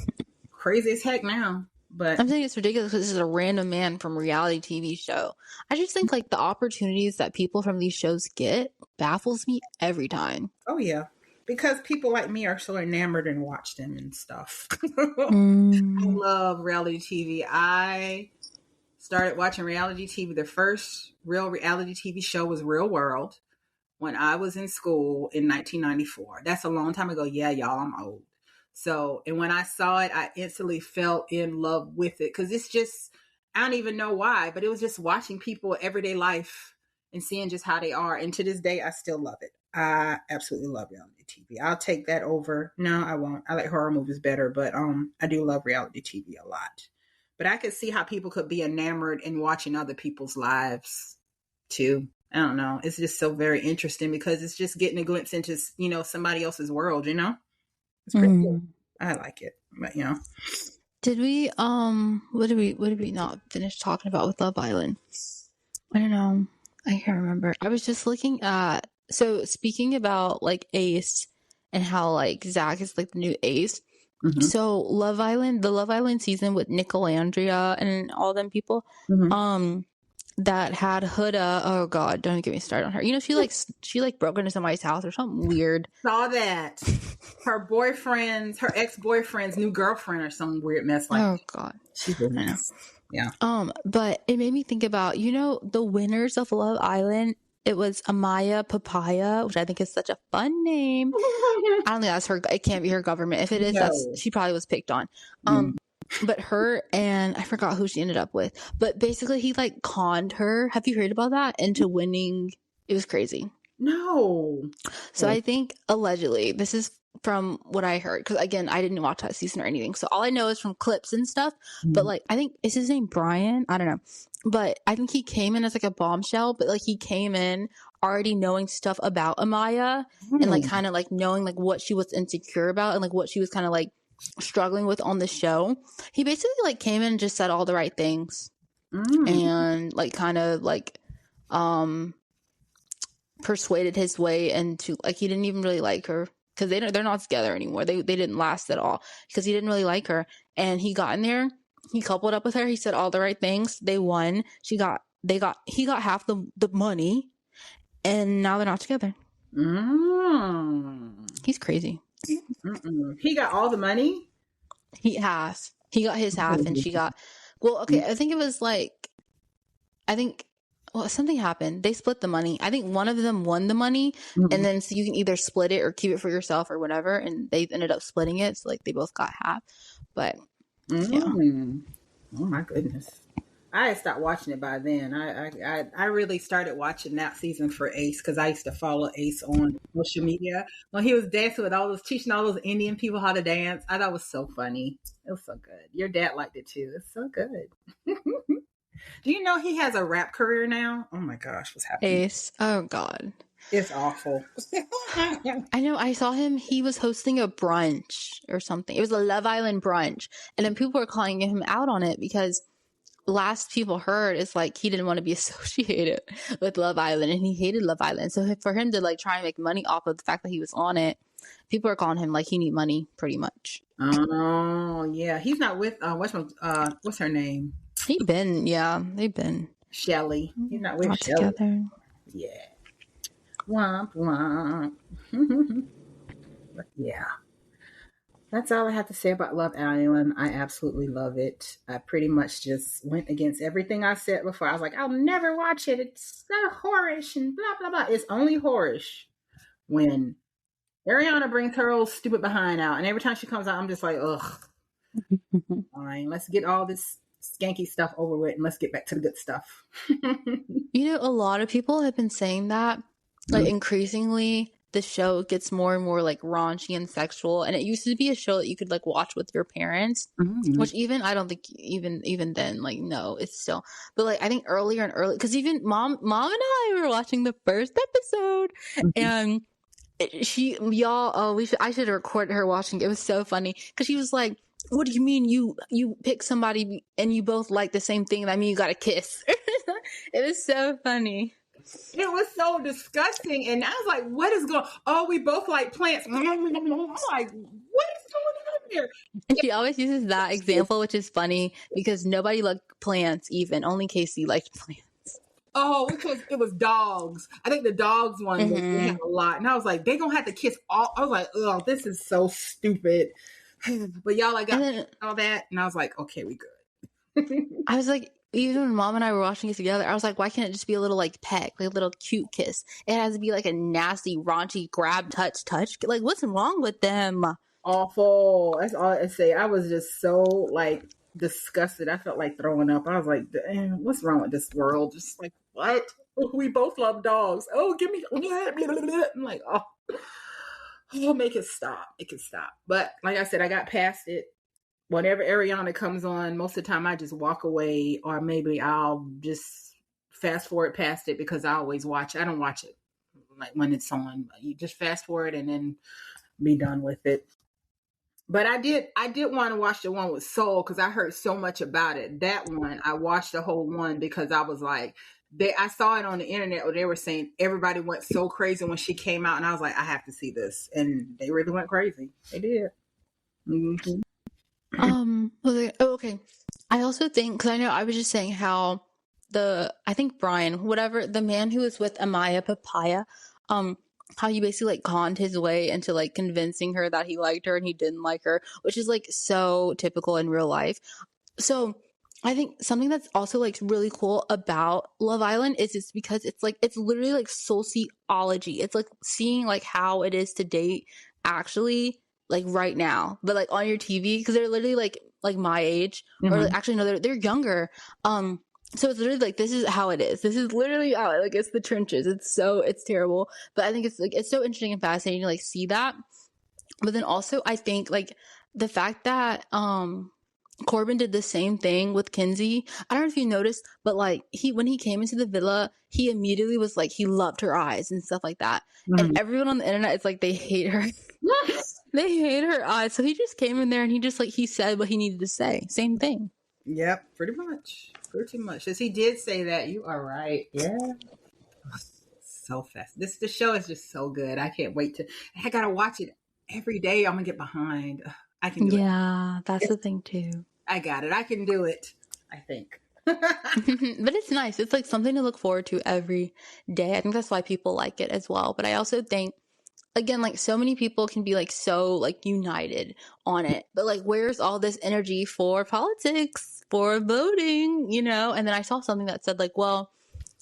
crazy as heck now. But I'm saying it's ridiculous because this is a random man from a reality TV show. I just think like the opportunities that people from these shows get baffles me every time. Oh yeah, because people like me are so enamored and watch them and stuff. I love reality TV. I started watching reality TV. The first real reality TV show was Real World when I was in school in 1994. That's a long time ago. Yeah, y'all, I'm old. So, and when I saw it, I instantly fell in love with it because it's just, I don't even know why, but it was just watching people everyday life and seeing just how they are. And to this day, I still love it. I absolutely love reality TV. I'll take that over. No, I won't. I like horror movies better, but I do love reality TV a lot. But I could see how people could be enamored in watching other people's lives too. I don't know. It's just so very interesting because it's just getting a glimpse into, somebody else's world, It's pretty cool. I like it. But did we what did we not finish talking about with Love Island? I don't know. I can't remember. I was just looking at, so speaking about like Ace and how like Zach is like the new Ace. Mm-hmm. So the Love Island season with Nicolandria and all them people, that had Huda. Oh God, don't get me started on her. She broke into somebody's house or something weird. Saw that. Her ex-boyfriend's new girlfriend or some weird mess like. Oh God, she's a mess. Yeah. But it made me think about, the winners of Love Island. It was Amaya Papaya, which I think is such a fun name. I don't think that's her. It can't be her government. If it is, she probably was picked on. But her and I forgot who she ended up with. But basically, he like conned her. Have you heard about that? Into winning. It was crazy. No. So I think allegedly, this is from what I heard, because again, I didn't watch that season or anything. So all I know is from clips and stuff. But like, I think, is his name Brian? I don't know. But I think he came in as like a bombshell, but like he came in already knowing stuff about Amaya and like kind of like knowing like what she was insecure about and like what she was kind of like struggling with on the show. He basically like came in and just said all the right things and like kind of like persuaded his way into, like, he didn't even really like her because they're not together anymore. They didn't last at all because he didn't really like her, and he got in there He coupled up with her. He said all the right things. They won. He got half the money, and now they're not together. He's crazy. He got all the money. He got his half, and she got. Well, okay. I think it was like, something happened. They split the money. I think one of them won the money, and then so you can either split it or keep it for yourself or whatever. And they ended up splitting it, so like they both got half. But yeah. Oh my goodness. I had stopped watching it by then. I really started watching that season for Ace because I used to follow Ace on social media when he was dancing with teaching all those Indian people how to dance. I thought it was so funny. It was so good. Your dad liked it too. It's so good. Do you know he has a rap career now? Oh my gosh, what's happening? Ace. Oh God. It's awful. I know. I saw him. He was hosting a brunch or something. It was a Love Island brunch, and then people were calling him out on it because last people heard is like he didn't want to be associated with Love Island, and he hated Love Island. So for him to like try and make money off of the fact that he was on it, people are calling him like he need money, pretty much. Oh yeah, he's not with what's her name? They've been Shelly. He's not with not Shelly together. Yeah. Womp womp. Yeah. That's all I have to say about Love Island. I absolutely love it. I pretty much just went against everything I said before. I was like, I'll never watch it. It's so horish and blah, blah, blah. It's only horish when Ariana brings her old stupid behind out. And every time she comes out, I'm just like, ugh. Fine. Let's get all this skanky stuff over with and let's get back to the good stuff. You know, a lot of people have been saying that, like, increasingly the show gets more and more like raunchy and sexual, and it used to be a show that you could like watch with your parents, which even I don't think even then, like, no, it's still, but like I think earlier and earlier, because even mom and I were watching the first episode, and I should have recorded her watching it. It was so funny because she was like, what do you mean you pick somebody and you both like the same thing? I mean, you got to kiss. It was so funny. It was so disgusting. And I was like, what is going on? Oh, we both like plants. I'm like, what is going on here? And she always uses that example, which is funny because nobody liked plants even. Only Casey liked plants. Oh, it was dogs. I think the dogs one, they had a lot. And I was like, they're going to have to kiss all. I was like, oh, this is so stupid. But y'all like got all that. And I was like, okay, we good. I was like, even when mom and I were watching it together, I was like, why can't it just be a little like peck, like a little cute kiss? It has to be like a nasty, raunchy grab, touch. Like, what's wrong with them? Awful. That's all I say. I was just so like disgusted. I felt like throwing up. I was like, what's wrong with this world? Just like, what? We both love dogs. Oh, give me. I'm like, oh, make it stop. Make it stop. But like I said, I got past it. Whenever Ariana comes on, most of the time I just walk away, or maybe I'll just fast forward past it because I always watch. I don't watch it like when it's on. You just fast forward and then be done with it. But I did want to watch the one with Soul because I heard so much about it. That one, I watched the whole one because I was like, I saw it on the internet where they were saying everybody went so crazy when she came out, and I was like, I have to see this, and they really went crazy. They did. Mm-hmm. Okay. I also think, because I know I was just saying how I think Brian, whatever, the man who was with Amaya Papaya, how he basically like conned his way into like convincing her that he liked her and he didn't like her, which is like so typical in real life. So I think something that's also like really cool about Love Island is it's because it's literally like sociology. It's like seeing like how it is to date actually like right now, but like on your TV, because they're literally like my age, or like, actually no, they're younger. So it's literally like, this is how it is. This is literally how like it's the trenches. It's terrible, but I think it's like it's so interesting and fascinating to like see that. But then also I think like the fact that Corbin did the same thing with Kinsey. I don't know if you noticed, but like when he came into the villa, he immediately was like, he loved her eyes and stuff like that. And everyone on the internet, it's like they hate her. They hate her eyes. So he just came in there and he just like, he said what he needed to say. Same thing. Yep, pretty much. As he did say that, you are right. Yeah. So fast. The show is just so good. I can't wait I gotta watch it every day. I'm gonna get behind. I can do it. Yeah, that's the thing too. I got it. I can do it, I think. But it's nice. It's like something to look forward to every day. I think that's why people like it as well. But I also think, again, like so many people can be like so like united on it, but like where's all this energy for politics, for voting, you know? And then I saw something that said like, well,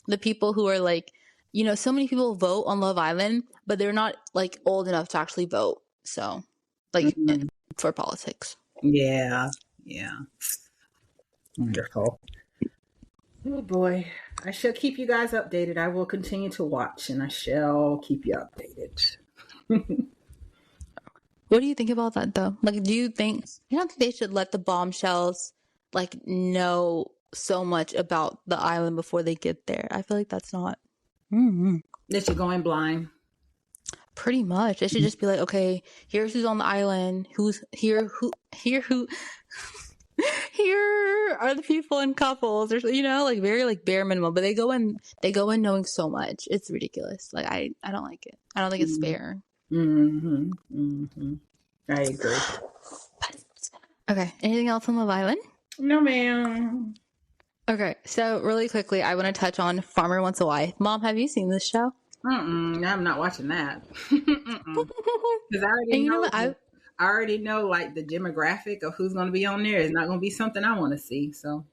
the people who are like, you know, so many people vote on Love Island, but they're not like old enough to actually vote. So like for politics. Yeah. Wonderful. Oh boy. I shall keep you guys updated. I will continue to watch and I shall keep you updated. What do you think about that though? Like, do you think they should let the bombshells like know so much about the island before they get there? I feel like that's not. That you're going blind. Pretty much. It should just be like, okay, here's who's on the island, who's here, here are the people in couples, or you know, like very like bare minimum. But they go in knowing so much. It's ridiculous. Like I don't like it. I don't think it's fair. I agree. Okay. Anything else on Love Island? No, ma'am. Okay. So really quickly, I want to touch on Farmer Wants a Wife. Mom, have you seen this show? I'm not watching that. Because I already know like the demographic of who's going to be on there is not going to be something I want to see. So.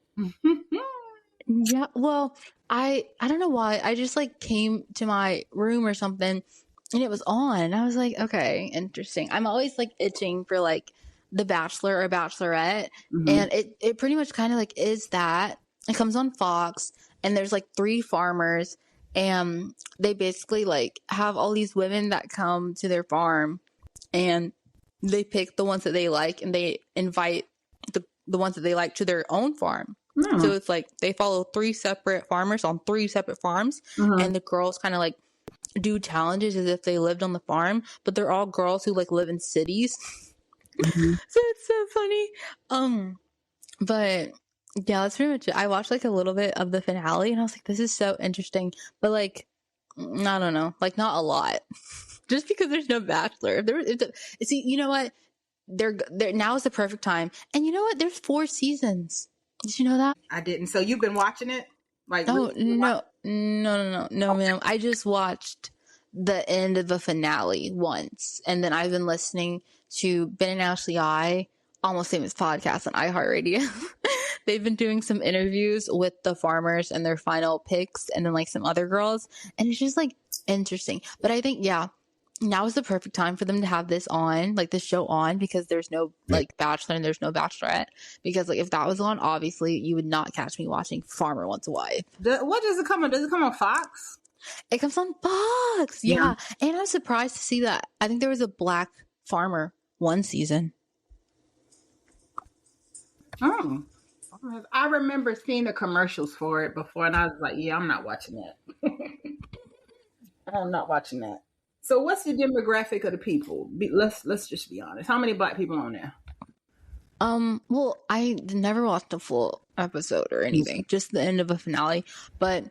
Yeah. Well, I don't know why. I just like came to my room or something and it was on. And I was like, okay, interesting. I'm always like itching for like The Bachelor or Bachelorette. And it pretty much kind of like is that. It comes on Fox and there's like 3 farmers and they basically like have all these women that come to their farm and they pick the ones that they like and they invite the ones that they like to their own farm. So it's like they follow 3 separate farmers on 3 separate farms and the girls kind of like do challenges as if they lived on the farm, but they're all girls who like live in cities. So it's so funny. But yeah, that's pretty much it. I watched like a little bit of the finale and I was like, this is so interesting. But like, I don't know, like not a lot. Just because there's no Bachelor. See, you know what? They're now is the perfect time. And you know what? There's 4 seasons. Did you know that? I didn't. So you've been watching it? Like no, ma'am. I just watched the end of the finale once, and then I've been listening to Ben and Ashley Almost Famous podcast on iHeartRadio. They've been doing some interviews with the farmers and their final picks, and then like some other girls, and it's just like interesting. But I think now is the perfect time for them to have this on, like this show on, because there's no like Bachelor and there's no Bachelorette. Because like if that was on, obviously you would not catch me watching Farmer Wants a Wife. What does it come on? Does it come on Fox? It comes on Fox. Yeah. And I'm surprised to see that. I think there was a black farmer one season. Oh. I remember seeing the commercials for it before and I was like, yeah, I'm not watching that. I'm not watching that. So what's the demographic of the people? Let's just be honest. How many black people on there? Well, I never watched a full episode or anything, just the end of a finale. But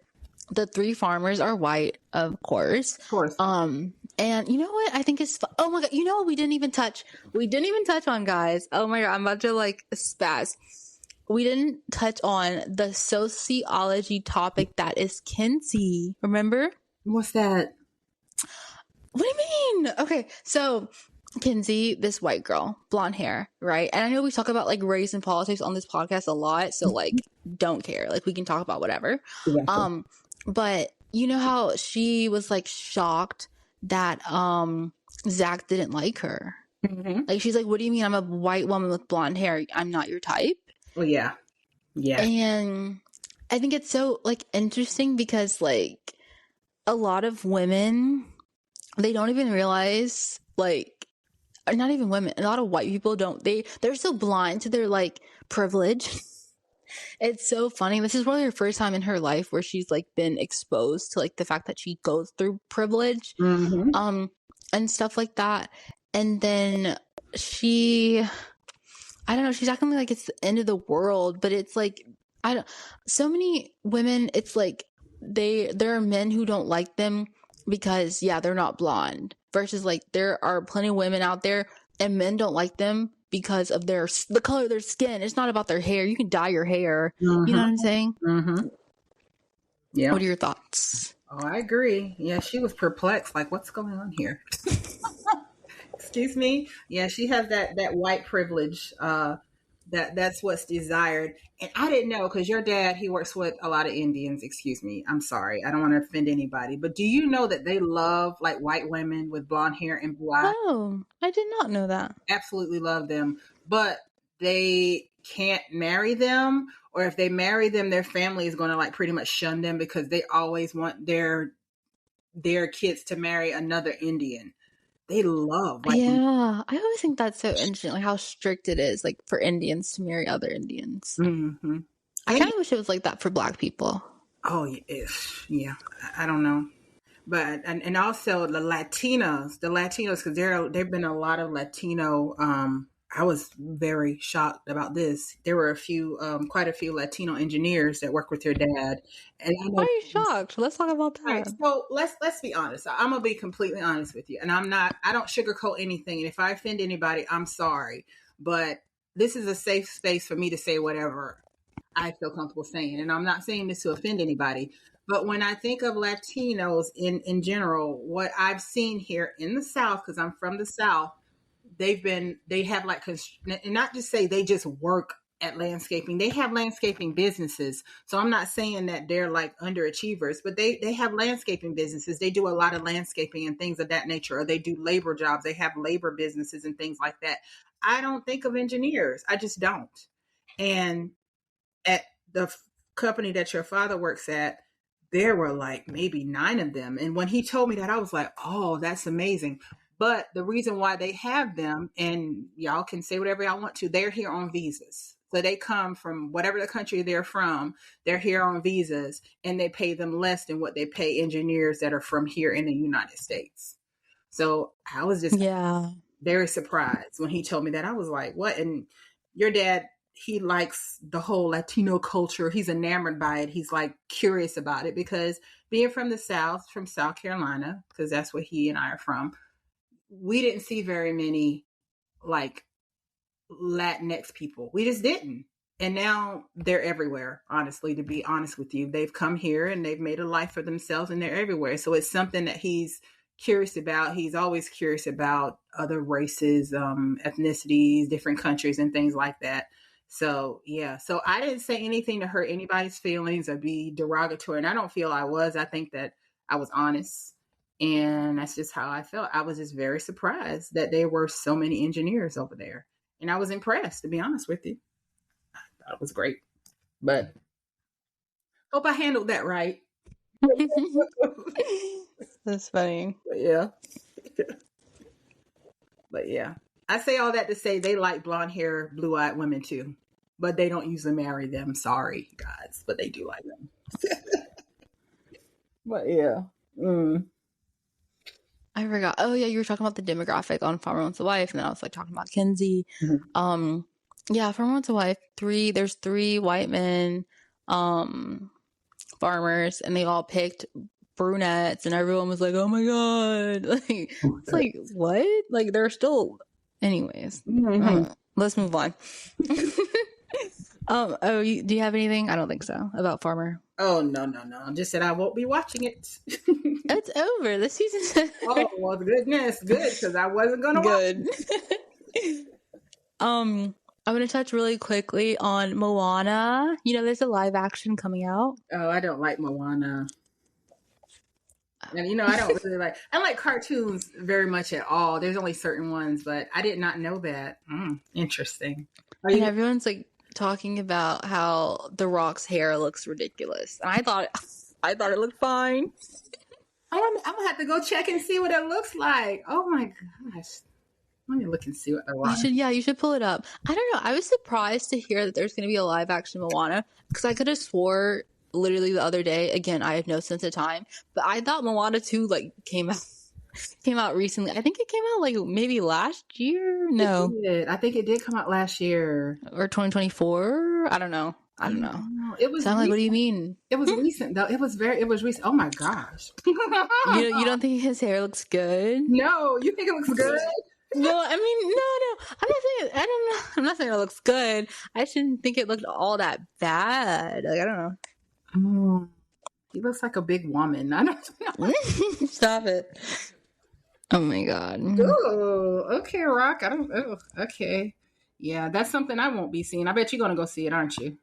the 3 farmers are white, of course. Of course. And you know what? I think it's oh my god, you know what we didn't even touch on, guys. Oh my god, I'm about to like spaz. We didn't touch on the sociology topic that is Kinsey. Remember? What's that? What do you mean? Okay, so Kinsey, this white girl, blonde hair, right? And I know we talk about like race and politics on this podcast a lot, so like don't care. Like we can talk about whatever. Yeah. But you know how she was like shocked that Zach didn't like her. Like she's like, what do you mean I'm a white woman with blonde hair? I'm not your type. Well, yeah. Yeah. And I think it's so like interesting because like a lot of women, they don't even realize, like, not even women, a lot of white people don't, they're so blind to their like privilege. It's so funny. This is probably her first time in her life where she's like been exposed to like the fact that she goes through privilege and stuff like that. And then I don't know, she's acting like it's the end of the world, but it's like so many women, it's like there are men who don't like them because they're not blonde, versus like there are plenty of women out there and men don't like them because of the color of their skin. It's not about their hair. You can dye your hair. Mm-hmm. You know what I'm saying? Mm-hmm. Yeah. What are your thoughts? Oh, I agree. Yeah, she was perplexed. Like, what's going on here? Excuse me. Yeah, she has that white privilege. That's what's desired. And I didn't know, because your dad, he works with a lot of Indians. Excuse me. I'm sorry. I don't want to offend anybody. But do you know that they love like white women with blonde hair and blue eyes? Oh, I did not know that. Absolutely love them. But they can't marry them. Or if they marry them, their family is going to like pretty much shun them, because they always want their kids to marry another Indian. They love white women. Yeah, I always think that's so interesting, like how strict it is, like for Indians to marry other Indians. Mm-hmm. I kind of wish it was like that for Black people. Oh, yeah. I don't know. But and also the Latinos, because there've been a lot of Latino. I was very shocked about this. There were quite a few Latino engineers that work with your dad, and I Why know. are you shocked? Let's talk about All right, that. so let's be honest. I'm gonna be completely honest with you, and I don't sugarcoat anything. And if I offend anybody, I'm sorry. But this is a safe space for me to say whatever I feel comfortable saying, and I'm not saying this to offend anybody. But when I think of Latinos in general, what I've seen here in the South, because I'm from the South, they have like, and not just say they just work at landscaping. They have landscaping businesses. So I'm not saying that they're like underachievers, but they have landscaping businesses. They do a lot of landscaping and things of that nature, or they do labor jobs. They have labor businesses and things like that. I don't think of engineers. I just don't. And at the company that your father works at, there were like maybe 9 of them. And when he told me that, I was like, oh, that's amazing. But the reason why they have them, and y'all can say whatever y'all want to, they're here on visas. So they come from whatever the country they're from, they're here on visas, and they pay them less than what they pay engineers that are from here in the United States. So I was just very surprised when he told me that. I was like, what? And your dad, he likes the whole Latino culture. He's enamored by it. He's like curious about it, because being from the South, from South Carolina, because that's where he and I are from, we didn't see very many like Latinx people. We just didn't. And now they're everywhere, honestly, to be honest with you. They've come here and they've made a life for themselves, and they're everywhere. So it's something that he's curious about. He's always curious about other races, ethnicities, different countries, and things like that. So, yeah. So I didn't say anything to hurt anybody's feelings or be derogatory. And I don't feel I was. I think that I was honest. And that's just how I felt. I was just very surprised that there were so many engineers over there. And I was impressed, to be honest with you. I thought it was great. But hope I handled that right. That's funny. But yeah. But yeah. I say all that to say they like blonde hair, blue-eyed women too. But they don't usually marry them. Sorry, guys. But they do like them. But yeah. I forgot. Oh yeah, you were talking about the demographic on Farmer Wants a Wife, and then I was like talking about Kenzie. Mm-hmm. Yeah, Farmer Wants a Wife. There's 3 white men, farmers, and they all picked brunettes, and everyone was like, "Oh my god!" Like it's like what? Like they're still, anyways. Mm-hmm. Let's move on. Do you have anything? I don't think so about Farmer. Oh no! I just said I won't be watching it. It's over. The season's over. Oh well, goodness, good, because I wasn't gonna watch it. I'm gonna touch really quickly on Moana. You know, there's a live action coming out. Oh, I don't like Moana. And you know, I don't really like. I like cartoons very much at all. There's only certain ones, but I did not know that. Interesting. And everyone's like talking about how The Rock's hair looks ridiculous, and I thought it looked fine. I'm gonna have to go check and see what it looks like. Oh my gosh. Let me look and see what I want. You should pull it up. I don't know. I was surprised to hear that there's going to be a live action Moana, because I could have swore literally the other day, again, I have no sense of time, but I thought Moana 2 like came out recently. I think it came out like maybe last year. No, I think it did come out last year or 2024. I don't know. It was. So I'm like, what do you mean? It was recent though. It was recent. Oh my gosh. You don't think his hair looks good? No, you think it looks good? No, I mean, no. I'm not saying. I don't know. I'm not saying it looks good. I shouldn't think it looked all that bad. Like I don't Mm, he looks like a big woman. I don't know. know. Stop it. Oh my god. Oh, okay, Rock. I don't. Oh, okay. Yeah, that's something I won't be seeing. I bet you're gonna go see it, aren't you?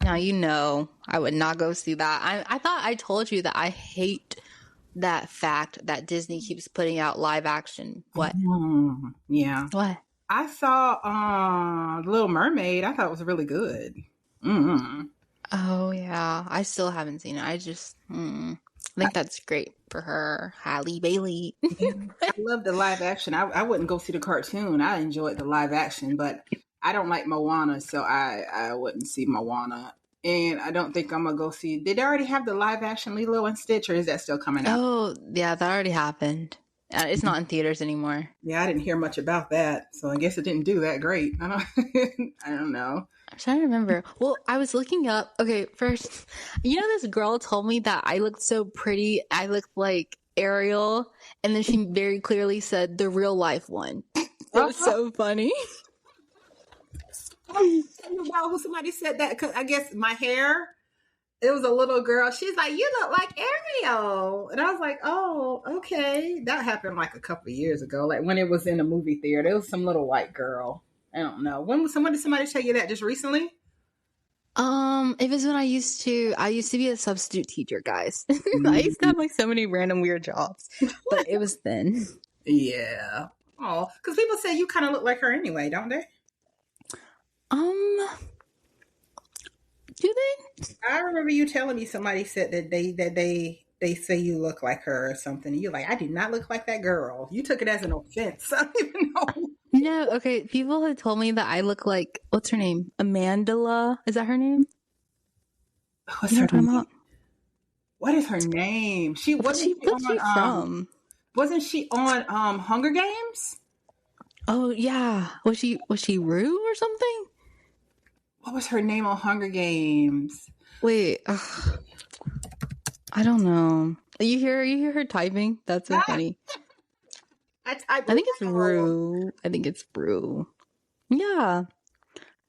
Now you know I would not go see that. I thought I told you that I hate that fact that Disney keeps putting out live action. What? Yeah. What? I saw Little Mermaid. I thought it was really good. Mm-hmm. Oh yeah, I still haven't seen it. I think that's great for her, Halle Bailey. Yeah, I love the live action. I wouldn't go see the cartoon. I enjoyed the live action, but I don't like Moana, so I wouldn't see Moana. And I don't think I'm gonna go see. Did they already have the live action Lilo and Stitch, or is that still coming out? Oh yeah, that already happened. It's not in theaters anymore. Yeah, I didn't hear much about that, so I guess it didn't do that great. I don't. I don't know. I'm trying to remember. Well, I was looking up. Okay, first, this girl told me that I looked so pretty. I looked like Ariel, and then she very clearly said the real life one. It was so funny. Wow, who somebody said that? Because I guess my hair. It was a little girl. She's like, "You look like Ariel," and I was like, "Oh, okay." That happened like a couple of years ago, like when it was in a movie theater. It was some little white girl. I don't know. When was somebody? Did somebody tell you that just recently? It was when I used to be a substitute teacher, guys. I used to have like so many random weird jobs, but it was then. Yeah. Oh, because people say you kind of look like her anyway, don't they? Do they? I remember you telling me somebody said that they say you look like her or something. And you're like, I do not look like that girl. You took it as an offense. I don't even know. No, okay. People have told me that I look like, what's her name? Amandala. Is that her name? What's You know her what I'm talking name? about? What is her name? What's she from? Wasn't she on Hunger Games? Oh yeah. Was she Rue or something? What was her name on Hunger Games? Wait. I don't know. You hear her typing? That's so funny. I think it's Rue. I think it's Rue. Yeah.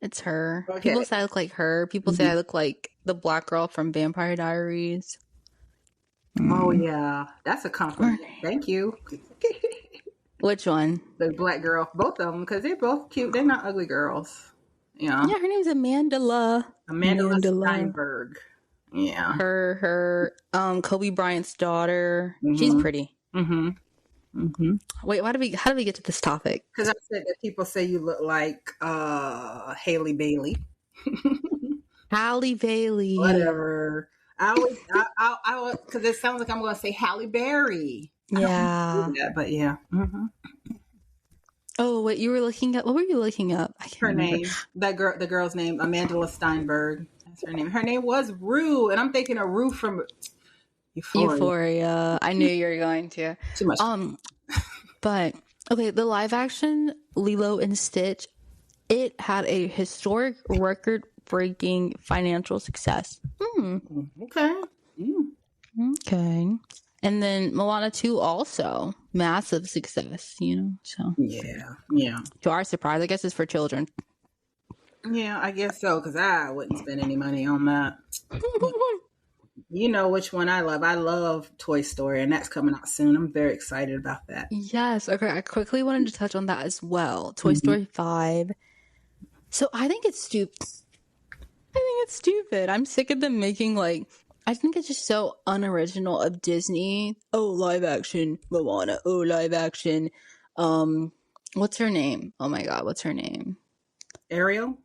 It's her. Okay. People say I look like her. People say I look like the black girl from Vampire Diaries. Oh yeah. That's a compliment. Thank you. Which one? The black girl. Both of them, because they're both cute. They're not ugly girls. Yeah. Yeah, her name's Amandala. Amandala Steinberg. Yeah. Her Kobe Bryant's daughter. Mm-hmm. She's pretty. Mm-hmm. Mm-hmm. Wait, how do we get to this topic? Because I said that people say you look like Halle Bailey. Halle Bailey. Whatever. I always because it sounds like I'm going to say Halle Berry. Yeah. That, but yeah. Mm-hmm. Oh, what you were looking up? What were you looking up? I can't remember. Name. The girl's name, Amandala Steinberg. That's her name. Her name was Rue, and I'm thinking of Rue from Euphoria. I knew you were going to. Too much. But okay, the live action Lilo and Stitch, it had a historic record-breaking financial success. Okay. Okay. And then Moana 2 also massive success, so yeah. To our surprise, I guess it's for children. Yeah, I guess so, because I wouldn't spend any money on that. You know which one I love. I love Toy Story, and that's coming out soon. I'm very excited about that. Yes. Okay. I quickly wanted to touch on that as well. Toy Story 5. So I think it's stupid. I'm sick of them making I think it's just so unoriginal of Disney. Oh, live action Moana. Oh, live action. What's her name? Oh my God, what's her name? Ariel?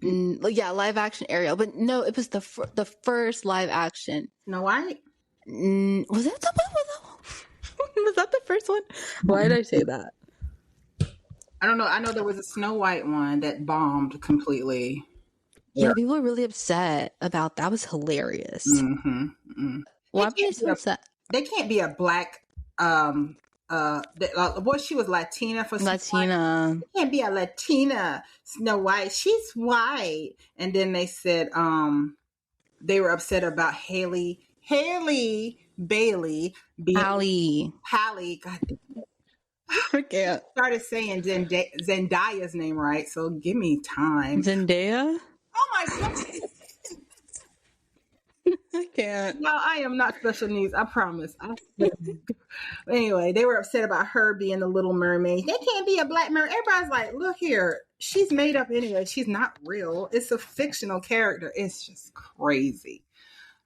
Live action Ariel. But no, it was the first live action. Snow White? Was that was that the first one? Why did I say that? I don't know. I know there was a Snow White one that bombed completely. Yeah, people were really upset about that. That was hilarious. Why were they so upset? They can't be a black she was Latina for Latina. It can't be a Latina Snow White. She's white. And then they said they were upset about Halle Bailey being Halle. God damn it. I can't. Started saying Zendaya's name right, so give me time. Zendaya? Oh my god. I can't. No, I am not special needs. I promise. Anyway, they were upset about her being the Little Mermaid. They can't be a black mermaid. Everybody's like, look here. She's made up anyway. She's not real. It's a fictional character. It's just crazy.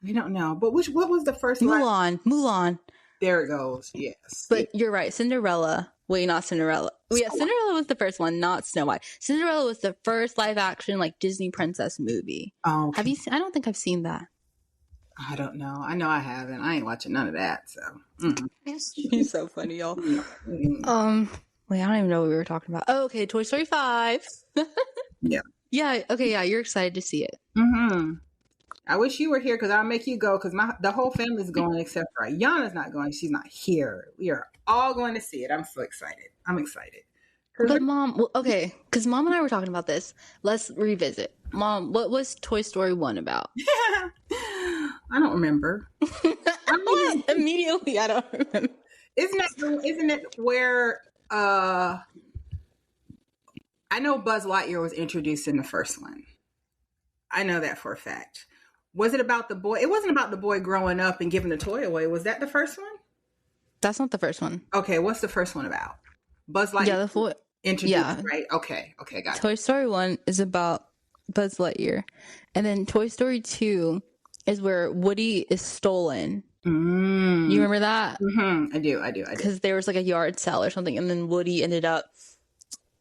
I don't know. But what was the first Mulan. Mulan. There it goes. Yes. But you're right. Cinderella. Wait, not Cinderella. Yeah, Cinderella was the first one, not Snow White. Cinderella was the first live action like Disney princess movie. Oh, okay. Have you seen? I don't think I've seen that. I don't know. I know I haven't. I ain't watching none of that. So She's so funny, y'all. Mm-hmm. Wait, I don't even know what we were talking about. Oh, okay, Toy Story 5. Yeah. Yeah. Okay. Yeah, you're excited to see it. Mm-hmm. I wish you were here because I'll make you go because the whole family's going except for Ayana's not going. She's not here. We are all going to see it. I'm so excited. I'm excited. But Mom, well, okay, because Mom and I were talking about this. Let's revisit. Mom, what was Toy Story 1 about? I don't remember. Immediately, I don't remember. Isn't it where I know Buzz Lightyear was introduced in the first one. I know that for a fact. Was it about the boy? It wasn't about the boy growing up and giving the toy away. Was that the first one? That's not the first one. Okay, what's the first one about? Buzz Lightyear. Yeah, the introduced, right? Okay, got it. Toy Story 1 is about Buzz Lightyear. And then Toy Story 2 is where Woody is stolen. You remember that? Mm-hmm. I do. Because there was like a yard sale or something, and then Woody ended up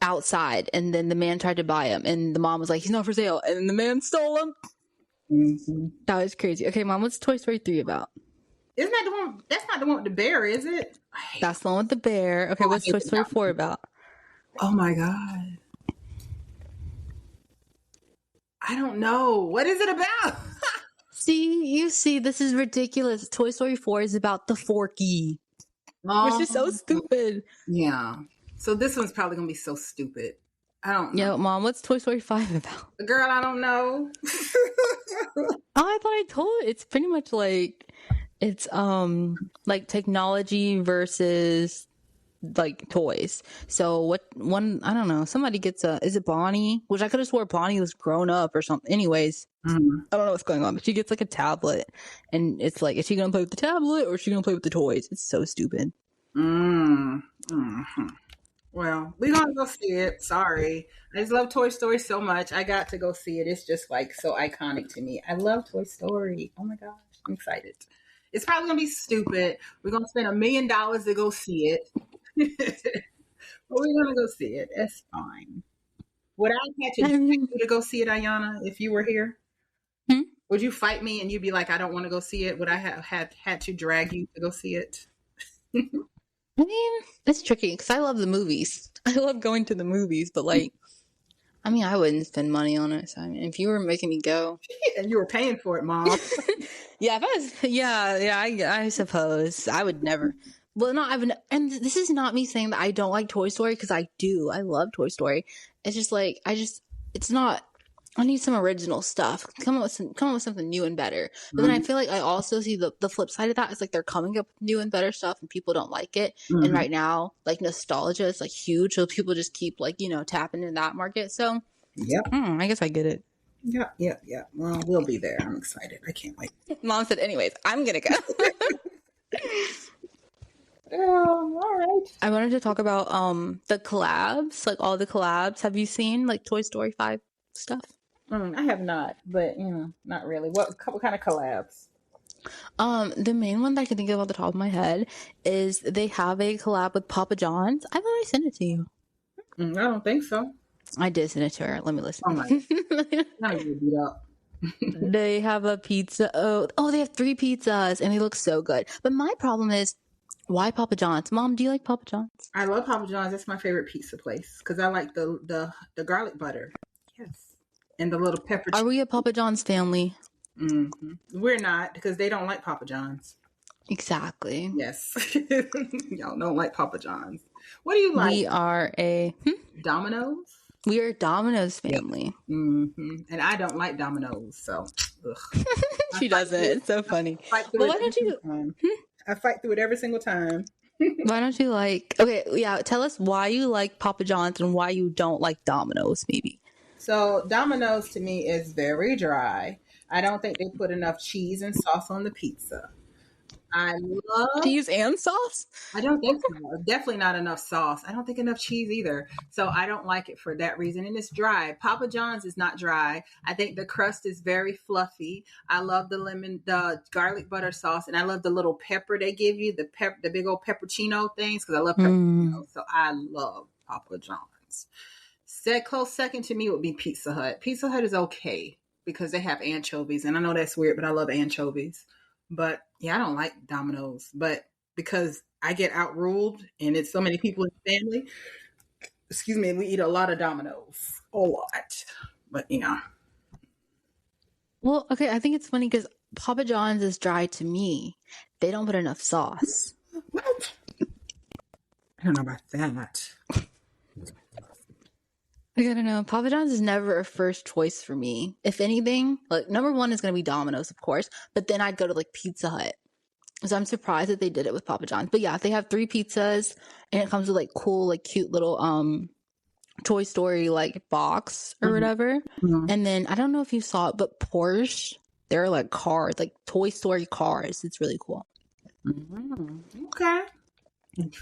outside, and then the man tried to buy him, and the mom was like, he's not for sale, and then the man stole him. Mm-hmm. That was crazy. Okay, Mom, what's Toy Story 3 about? Isn't that the one? That's not the one with the bear, is it? That's the one with the bear. Okay, what's Toy Story 4 about? Oh my god. I don't know. What is it about? See, this is ridiculous. Toy Story 4 is about the Forky. Which is so stupid. Yeah. So this one's probably going to be so stupid. I don't know. Yeah, Mom, what's Toy Story 5 about? Girl, I don't know. I thought I told you. It's pretty much like, it's like technology versus like toys. So what one, I don't know, somebody gets is it Bonnie? Which I could have swore Bonnie was grown up or something. Anyways, I don't know what's going on, but she gets like a tablet, and it's like, is she gonna play with the tablet or is she gonna play with the toys? It's so stupid. Well, we're gonna go see it. Sorry, I just love Toy Story so much. I got to go see it. It's just like so iconic to me. I love Toy Story. Oh my gosh, I'm excited. It's probably gonna be stupid. We're gonna spend $1 million to go see it. But we're gonna go see it. It's fine. Would I have to drag you to go see it, Ayana, if you were here? Would you fight me and you'd be like, I don't want to go see it? Would I have had to drag you to go see it? I mean, it's tricky because I love the movies. I love going to the movies, but like, I mean, I wouldn't spend money on it. So I mean, if you were making me go, and you were paying for it, Mom. Yeah, if I was, I suppose I would never. Well, not even, and this is not me saying that I don't like Toy Story, because I do. I love Toy Story. It's just like, it's not, I need some original stuff. Come up with something new and better. But then I feel like I also see the flip side of that is like they're coming up with new and better stuff and people don't like it. And right now, like nostalgia is like huge. So people just keep like, tapping into that market. So yeah, I guess I get it. Yeah. Well, we'll be there. I'm excited. I can't wait. Mom said, anyways, I'm going to go. All right. I wanted to talk about the collabs, like all the collabs. Have you seen like Toy Story 5 stuff? I have not, but not really. What kind of collabs? The main one that I can think of off the top of my head is they have a collab with Papa John's. I thought I sent it to you. I don't think so. I did send it to her. Let me listen. Oh my! Now you're beat up. They have a pizza. Oh, they have 3 pizzas, and they look so good. But my problem is, why Papa John's? Mom, do you like Papa John's? I love Papa John's. That's my favorite pizza place because I like the garlic butter. Yes, and the little pepper. Are we a Papa John's family? We're not, because they don't like Papa John's. Exactly. Yes, y'all don't like Papa John's. What do you like? We are a Domino's. We are a Domino's family. And I don't like Domino's, so she doesn't. It's so funny. Well, why don't you? I fight through it every single time. Why don't you like? Okay, yeah. Tell us why you like Papa John's and why you don't like Domino's. Maybe So Domino's to me is very dry. I don't think they put enough cheese and sauce on the pizza. I love cheese and sauce. I don't think so. Definitely not enough sauce. I don't think enough cheese either. So I don't like it for that reason. And it's dry. Papa John's is not dry. I think the crust is very fluffy. I love the garlic butter sauce, and I love the little pepper they give you, the big old peppercino things, because I love pepperino. So I love Papa John's. Close second to me would be Pizza Hut. Pizza Hut is okay because they have anchovies, and I know that's weird, but I love anchovies. But yeah, I don't like Domino's, but because I get outruled and it's so many people in the family, excuse me, we eat a lot of Domino's. A lot. But Well, okay. I think it's funny because Papa John's is dry to me. They don't put enough sauce. What? I don't know about that. I don't know. Papa John's is never a first choice for me. If anything, like number one is going to be Domino's, of course, but then I'd go to like Pizza Hut. So I'm surprised that they did it with Papa John's. But yeah, they have 3 pizzas and it comes with like cool, like cute little Toy Story like box or whatever. And then I don't know if you saw it, but Porsche, they're like cars, like Toy Story cars. It's really cool. Okay.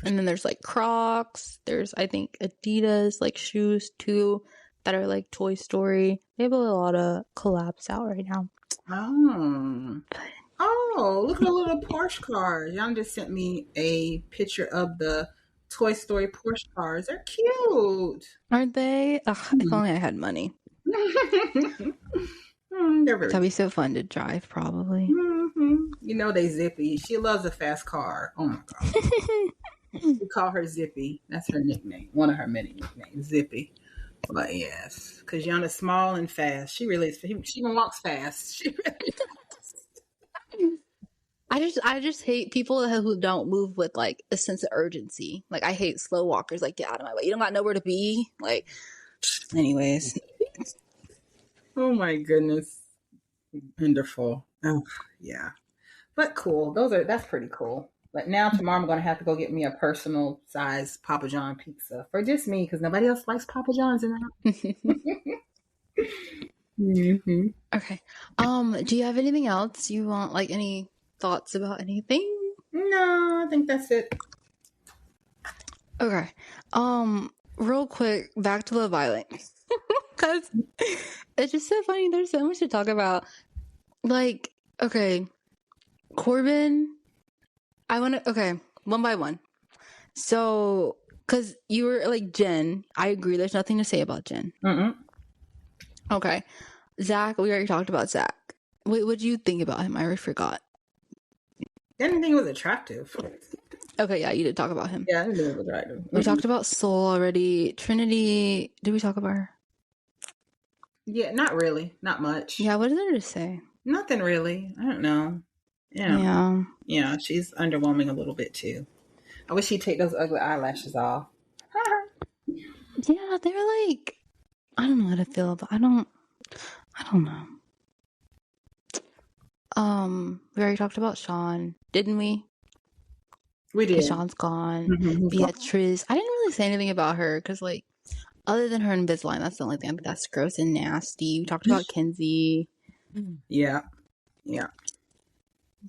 And then there's like Crocs. There's I think Adidas like shoes too that are like Toy Story. They have a lot of collabs out right now. Oh, look at the little Porsche cars. Y'all just sent me a picture of the Toy Story Porsche cars. They're cute. Aren't they? Ugh, if only I had money. They're very That'd be so fun to drive, probably. You know they zippy. She loves a fast car. Oh my god. We call her Zippy. That's her nickname. One of her many nicknames, Zippy. But yes, because Yana's small and fast. She really is. She even walks fast. She really does. I just hate people who don't move with like a sense of urgency. Like I hate slow walkers. Like get out of my way. You don't got nowhere to be. Like, anyways. Oh my goodness, wonderful. Oh yeah, but cool. That's pretty cool. But now tomorrow I'm going to have to go get me a personal size Papa John pizza for just me because nobody else likes Papa John's in the house. Okay. Do you have anything else you want? Like any thoughts about anything? No, I think that's it. Okay. Real quick, back to Love Island. Because it's just so funny. There's so much to talk about. Like, okay, Corbin. Okay, one by one. So, because you were like Jen, I agree. There's nothing to say about Jen. Okay, Zach. We already talked about Zach. What did you think about him? I already forgot. I didn't think he was attractive. Okay, yeah, you did talk about him. Yeah, I didn't think he was attractive. We talked about Soul already. Trinity. Did we talk about her? Yeah, not really. Not much. Yeah, what is there to say? Nothing really. I don't know. Yeah, she's underwhelming a little bit too. I wish she'd take those ugly eyelashes off. Yeah, they're like, I don't know how to feel about. I don't know. We already talked about Sean, didn't we? We did. Sean's gone. Beatrice. I didn't really say anything about her because, like, other than her Invisalign, that's the only thing. I think that's gross and nasty. We talked about Kenzie. Yeah.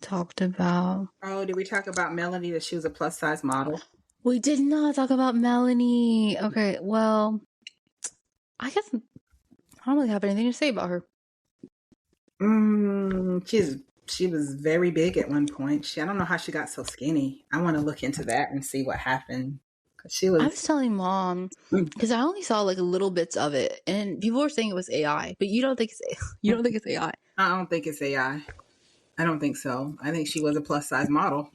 Talked about. Oh, did we talk about Melanie that she was a plus size model? We did not talk about Melanie. Okay, well, I guess I don't really have anything to say about her. She was very big at one point. I don't know how she got so skinny. I want to look into that and see what happened. I was telling Mom because I only saw like little bits of it, and people were saying it was AI, but you don't think it's AI. I don't think it's AI. I don't think so. I think she was a plus size model.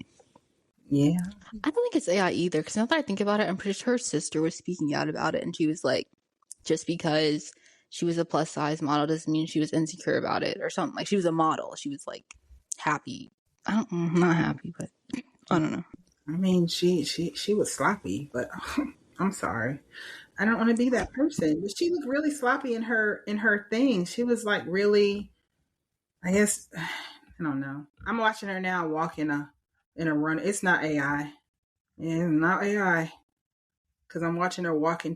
Yeah. I don't think it's AI either, because now that I think about it, I'm pretty sure her sister was speaking out about it, and she was like, just because she was a plus size model doesn't mean she was insecure about it or something. Like she was a model. She was like happy. Not happy, but I don't know. I mean, she was sloppy, but I'm sorry. I don't want to be that person. But she looked really sloppy in her thing. She was like really, I guess, I don't know. I'm watching her now walk in a run. It's not AI. And not AI, because I'm watching her walk in a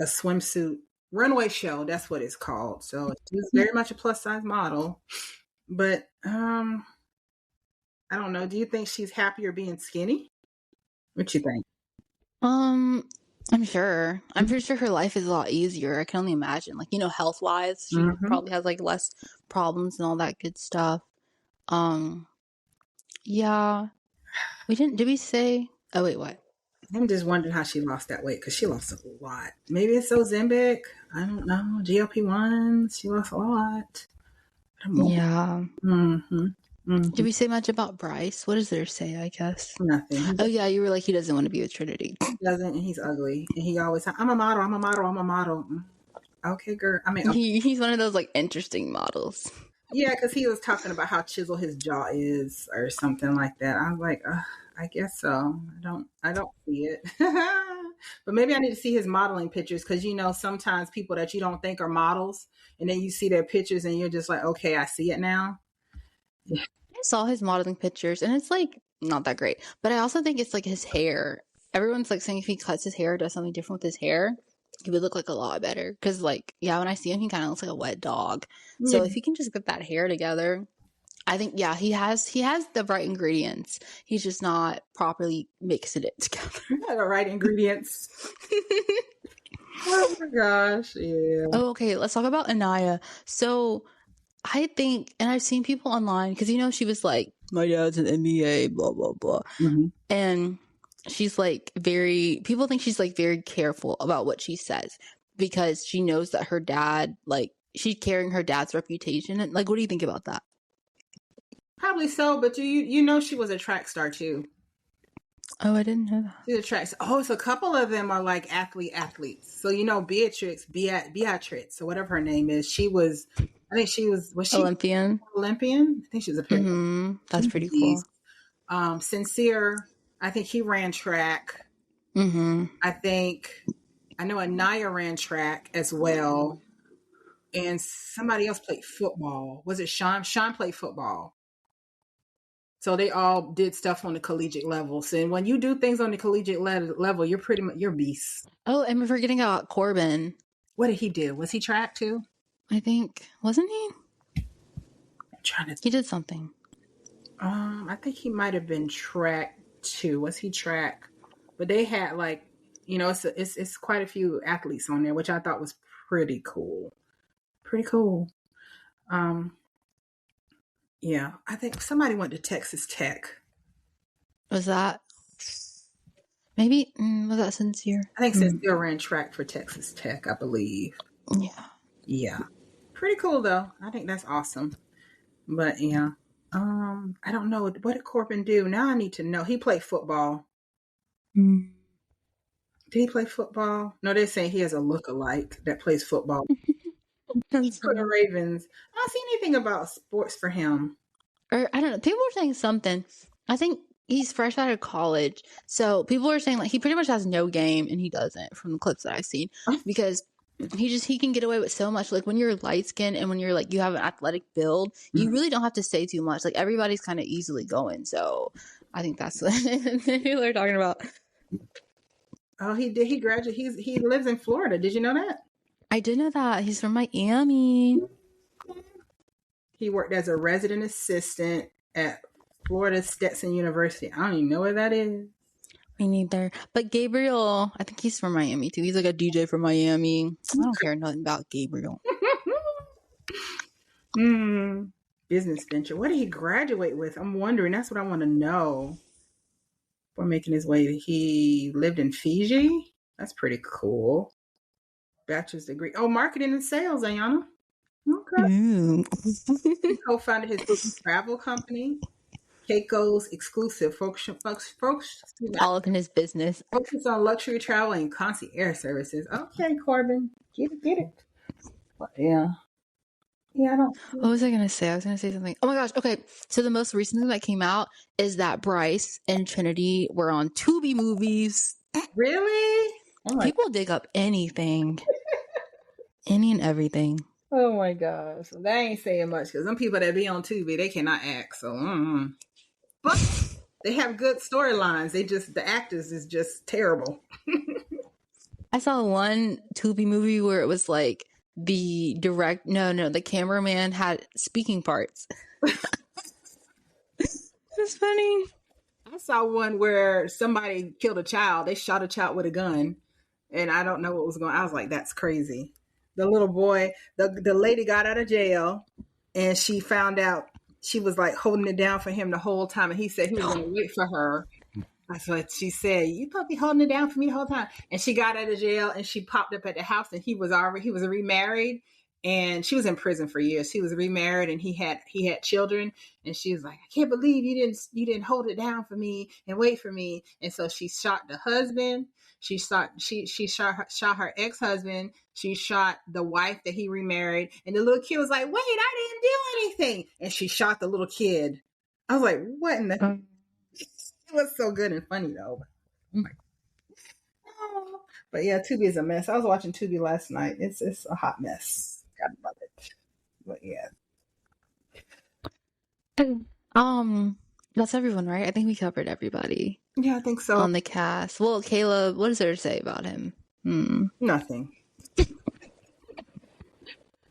swimsuit runway show. That's what it's called. So she's very much a plus size model. But I don't know. Do you think she's happier being skinny? What you think? Um, I'm sure. I'm pretty sure her life is a lot easier. I can only imagine. Like, health wise, she Mm-hmm. probably has like less problems and all that good stuff. Um, yeah. Did we say? Oh, wait, what? I'm just wondering how she lost that weight because she lost a lot. Maybe it's Ozempic. I don't know. GLP-1s. She lost a lot. Yeah. Mm-hmm. Did Mm-hmm. we say much about Bryce? What does there say, I guess? Nothing. Oh, yeah, you were like, he doesn't want to be with Trinity. He doesn't, and he's ugly. And he always, I'm a model. I'm a model. I'm a model. Okay, girl. I mean, He's one of those like interesting models. yeah, because he was talking about how chiseled his jaw is, or something like that. I was like, I guess so. I don't see it. But maybe I need to see his modeling pictures because sometimes people that you don't think are models, and then you see their pictures, and you're just like, okay, I see it now. I saw his modeling pictures and it's like not that great. But I also think it's like his hair. Everyone's like saying if he cuts his hair or does something different with his hair, he would look like a lot better. Because like, yeah, when I see him, he kind of looks like a wet dog. Yeah, So if he can just get that hair together, I think yeah, he has the right ingredients. He's just not properly mixing it together. the right ingredients. Oh my gosh, yeah. Oh, okay, let's talk about Anaya. So I think, and I've seen people online because she was like, my dad's an NBA, blah blah blah, Mm-hmm. and she's like people think she's like very careful about what she says because she knows that her dad, like, she's carrying her dad's reputation. And like, what do you think about that? Probably so, but you know she was a track star too. Oh, I didn't know that. She's a track. Oh, so a couple of them are like athletes. So Beatrice, or whatever her name is. She was. I think she was she Olympian. Olympian? I think she was a pretty. That's pretty cool. Sincere. I think he ran track. I know Anaya ran track as well, and somebody else played football. Was it Sean? Sean played football. So they all did stuff on the collegiate level. So when you do things on the collegiate level, you're pretty much you're beast. Oh, and we're forgetting about Corbin. What did he do? Was he track too? I think, wasn't he? I'm trying to. He did something. I think he might have been track too. Was he track? But they had like, it's quite a few athletes on there, which I thought was pretty cool. Pretty cool. Yeah, I think somebody went to Texas Tech. Was that maybe? Was that Sincere? I think Sincere ran track for Texas Tech, I believe. Yeah. Yeah. Pretty cool though. I think that's awesome. But yeah. I don't know. What did Corbin do? Now I need to know. He played football. Did he play football? No, they're saying he has a look-alike that plays football. For the Ravens. I don't see anything about sports for him. Or I don't know. People were saying something. I think he's fresh out of college. So people are saying like he pretty much has no game, and he doesn't from the clips that I've seen. Because he can get away with so much. Like when you're light skinned and when you're like you have an athletic build, you really don't have to say too much. Like everybody's kind of easily going. So I think that's what people are talking about. Oh, he graduated. He lives in Florida. Did you know that? I did know that. He's from Miami. He worked as a resident assistant at Florida Stetson University. I don't even know where that is. Me neither. But Gabriel, I think he's from Miami too. He's like a DJ from Miami. I don't care nothing about Gabriel. Business venture. What did he graduate with? I'm wondering. That's what I want to know. For making his way, he lived in Fiji. That's pretty cool. Bachelor's degree. Oh, marketing and sales, Ayana. Okay. He co-founded his travel company, Keiko's exclusive all up in his business. Focus on luxury travel and concierge services. Okay, Corbin. Get it. But yeah. Yeah, I don't. What was I going to say? I was going to say something. Oh my gosh. Okay. So the most recent thing that came out is that Bryce and Trinity were on Tubi movies. Really? Oh People dig up anything. Any and everything. Oh my gosh. So that ain't saying much because some people that be on Tubi, they cannot act. So, but they have good storylines. The actors is just terrible. I saw one Tubi movie where it was like the cameraman had speaking parts. It's funny. I saw one where somebody killed a child. They shot a child with a gun, and I don't know what was going on. I was like, that's crazy. The little boy, the lady got out of jail, and she found out she was like holding it down for him the whole time, and he said he was going to wait for her. That's what she said. You probably be holding it down for me the whole time. And she got out of jail, and she popped up at the house, and he was remarried, and she was in prison for years. He was remarried, and he had children, and she was like, I can't believe you didn't hold it down for me and wait for me. And so she shot the husband. She shot her ex-husband. She shot the wife that he remarried, and the little kid was like, wait, I didn't do anything. And she shot the little kid. I was like, what in the It was so good and funny though. But yeah, Tubi is a mess. I was watching Tubi last night. It's a hot mess. Gotta love it. But yeah. That's everyone, right? I think we covered everybody. Yeah, I think so. On the cast. Well, Caleb, what is there to say about him? Nothing.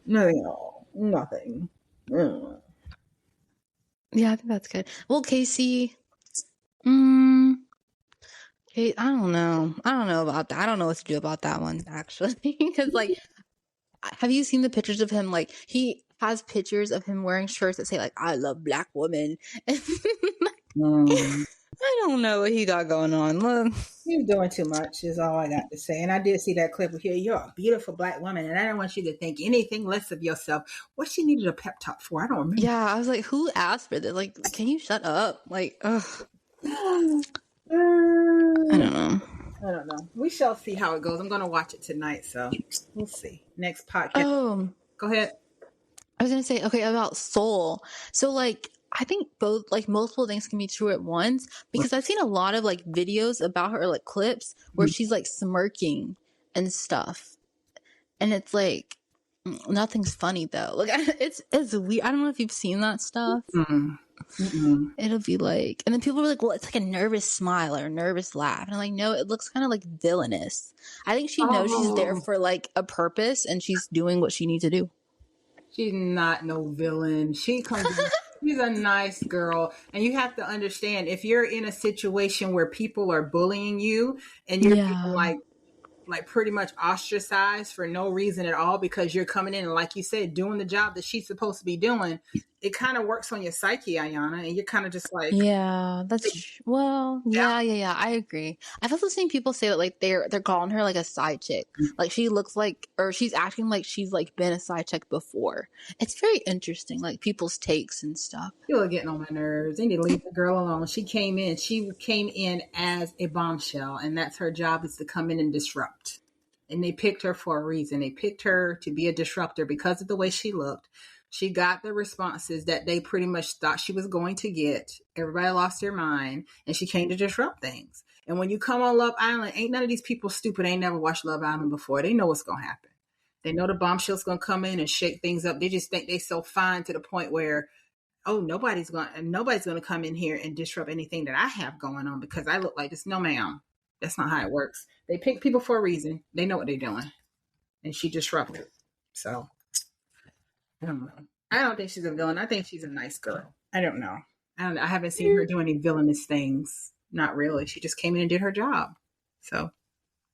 Nothing at all. Nothing. Yeah, I think that's good. Well, Casey, I don't know. I don't know about that. I don't know what to do about that one, actually. Because, like, have you seen the pictures of him? Like, he has pictures of him wearing shirts that say, like, I love black women. I don't know what he got going on. Look. He's doing too much is all I got to say. And I did see that clip here. You're a beautiful black woman, and I don't want you to think anything less of yourself. What she needed a pep talk for? I don't remember. Yeah, I was like, who asked for this? Like, can you shut up? Like, ugh. I don't know. We shall see how it goes. I'm going to watch it tonight, so we'll see. Next podcast. Go ahead. I was going to say, okay, about Soul. So, like, I think both, like, multiple things can be true at once, because I've seen a lot of, like, videos about her, like, clips where she's, like, smirking and stuff. And it's, like, nothing's funny, though. Like, it's weird. I don't know if you've seen that stuff. It'll be like, and then people are like, well, it's like a nervous smile or a nervous laugh. And I'm like, no, it looks kind of like villainous. I think she knows she's there for, like, a purpose, and she's doing what she needs to do. She's not no villain. She comes she's a nice girl. And you have to understand, if you're in a situation where people are bullying you and you're being like pretty much ostracized for no reason at all because you're coming in and, like you said, doing the job that she's supposed to be doing, it kind of works on your psyche, Ayana, and you're kind of just like, yeah, yeah, I agree. I've also seen people say that, like, they're calling her like a side chick, like she looks like, or she's acting like she's, like, been a side chick before. It's very interesting, like, people's takes and stuff. People are getting on my nerves. They need to leave the girl alone. She came in as a bombshell, and that's her job, is to come in and disrupt. And they picked her for a reason. They picked her to be a disruptor because of the way she looked. She got the responses that they pretty much thought she was going to get. Everybody lost their mind, and she came to disrupt things. And when you come on Love Island, ain't none of these people stupid. Ain't never watched Love Island before. They know what's going to happen. They know the bombshell's going to come in and shake things up. They just think they're so fine to the point where, oh, nobody's going to come in here and disrupt anything that I have going on because I look like this. No, ma'am. That's not how it works. They pick people for a reason. They know what they're doing. And she disrupted. So, I don't know. I don't think she's a villain. I think she's a nice girl. I don't know. I haven't seen her do any villainous things. Not really. She just came in and did her job. So,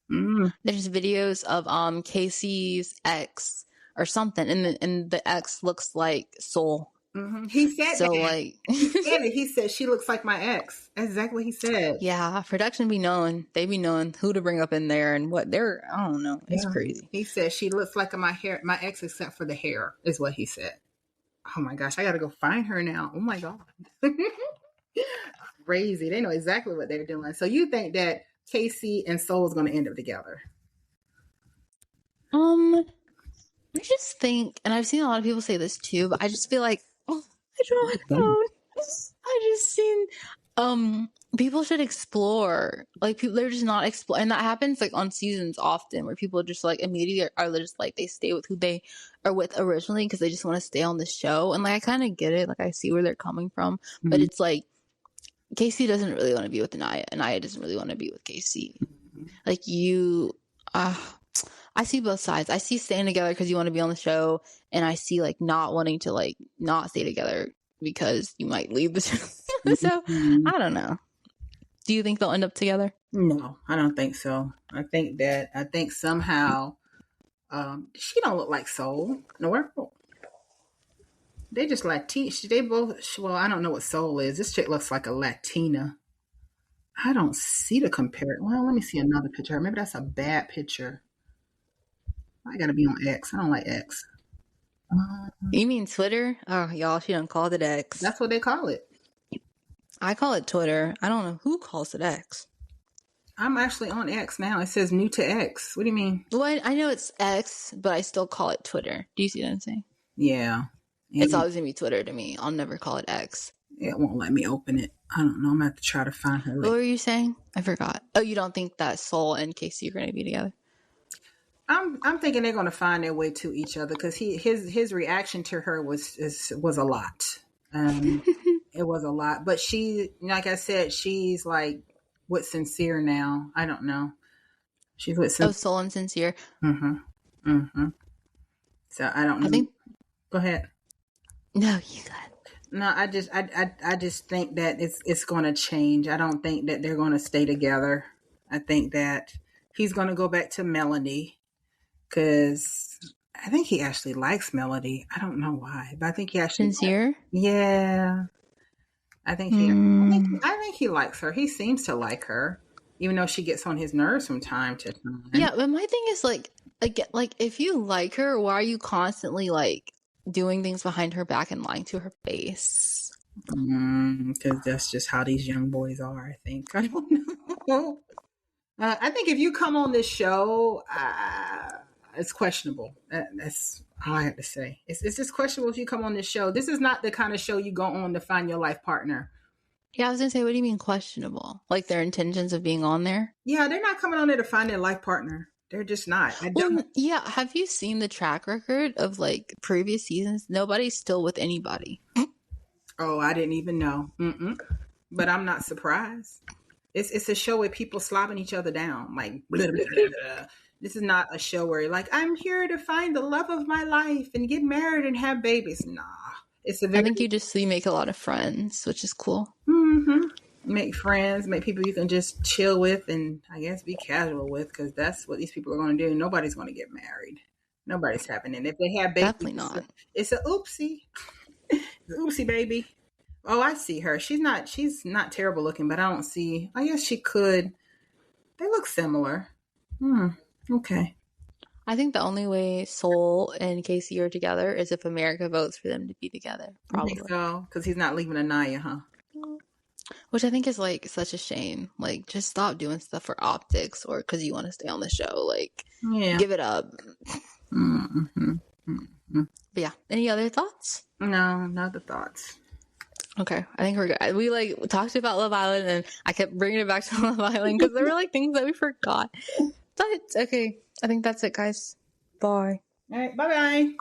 there's videos of Casey's ex or something, and the ex looks like Soul. He said so that. Like he said she looks like my ex. That's exactly what he said. Yeah, production be knowing. They be knowing who to bring up in there and what they're. I don't know. It's crazy. He said she looks like my ex, except for the hair, is what he said. Oh my gosh, I gotta go find her now. Oh my god, crazy. They know exactly what they're doing. So you think that Casey and Soul is going to end up together? I just think, and I've seen a lot of people say this too, but I just feel like, I just seen people should explore. Like, people, they're just not exploring, and that happens like on seasons often, where people just like immediately are just like, they stay with who they are with originally because they just want to stay on the show. And like, I kind of get it. Like, I see where they're coming from, but it's like, Casey doesn't really want to be with Anaya. Anaya doesn't really want to be with Casey. Like I see both sides. I see staying together because you want to be on the show, and I see like not wanting to like not stay together because you might leave the show. So I don't know. Do you think they'll end up together? No, I don't think so. I think somehow she don't look like Soul. No, they just Latina. They both. Well, I don't know what Soul is. This chick looks like a Latina. I don't see the compare. Well, let me see another picture. Maybe that's a bad picture. I gotta be on X. I don't like X. You mean Twitter? Oh, y'all, she done called it X. That's what they call it. I call it Twitter. I don't know who calls it X. I'm actually on X now. It says new to X. What do you mean? Well, I know it's X, but I still call it Twitter. Do you see what I'm saying? Yeah. It's always gonna be Twitter to me. I'll never call it X. It won't let me open it. I don't know. I'm gonna have to try to find her. What were you saying? I forgot. Oh, you don't think that Soul and Casey are gonna be together? I'm thinking they're gonna find their way to each other because his reaction to her was a lot. It was a lot. But she, like I said, she's like with Sincere now. I don't know. She's with Sincere. Oh, Soul and Sincere. So I don't know. I think. Go ahead. No, you got it. No, I just think that it's going to change. I don't think that they're going to stay together. I think that he's going to go back to Melody because I think he actually likes Melody. I don't know why, but I think he actually Sincere. Yeah, I think he likes her. He seems to like her, even though she gets on his nerves from time to time. Yeah, but my thing is like if you like her, why are you constantly like doing things behind her back and lying to her face? Because that's just how these young boys are, I think. I don't know. I think if you come on this show, it's questionable. That's all I have to say. It's just questionable if you come on this show. This is not the kind of show you go on to find your life partner. Yeah, I was going to say, what do you mean questionable? Like their intentions of being on there? Yeah, they're not coming on there to find their life partner. They're just not. Well, yeah. Have you seen the track record of like previous seasons? Nobody's still with anybody. Oh, I didn't even know. But I'm not surprised. It's a show where people slobbing each other down. Like, blah, blah, blah, blah. This is not a show where you're like, I'm here to find the love of my life and get married and have babies. Nah. I think you make a lot of friends, which is cool. Make friends, make people you can just chill with and I guess be casual with because that's what these people are going to do. Nobody's going to get married. Nobody's having it. If they have babies, definitely not. It's a oopsie. Oopsie baby. Oh, I see her. She's not terrible looking, but I don't see. I guess she could. They look similar. Okay. I think the only way Soul and Casey are together is if America votes for them to be together. Probably. I think so, because he's not leaving Anaya, huh? Which I think is like such a shame. Like, just stop doing stuff for optics or because you want to stay on the show. Like, give it up. But yeah, any other thoughts? No, not the thoughts. Okay, I think we're good. We like talked about Love Island and I kept bringing it back to Love Island because there were like things that we forgot. But okay, I think that's it, guys. Bye. All right, bye-bye.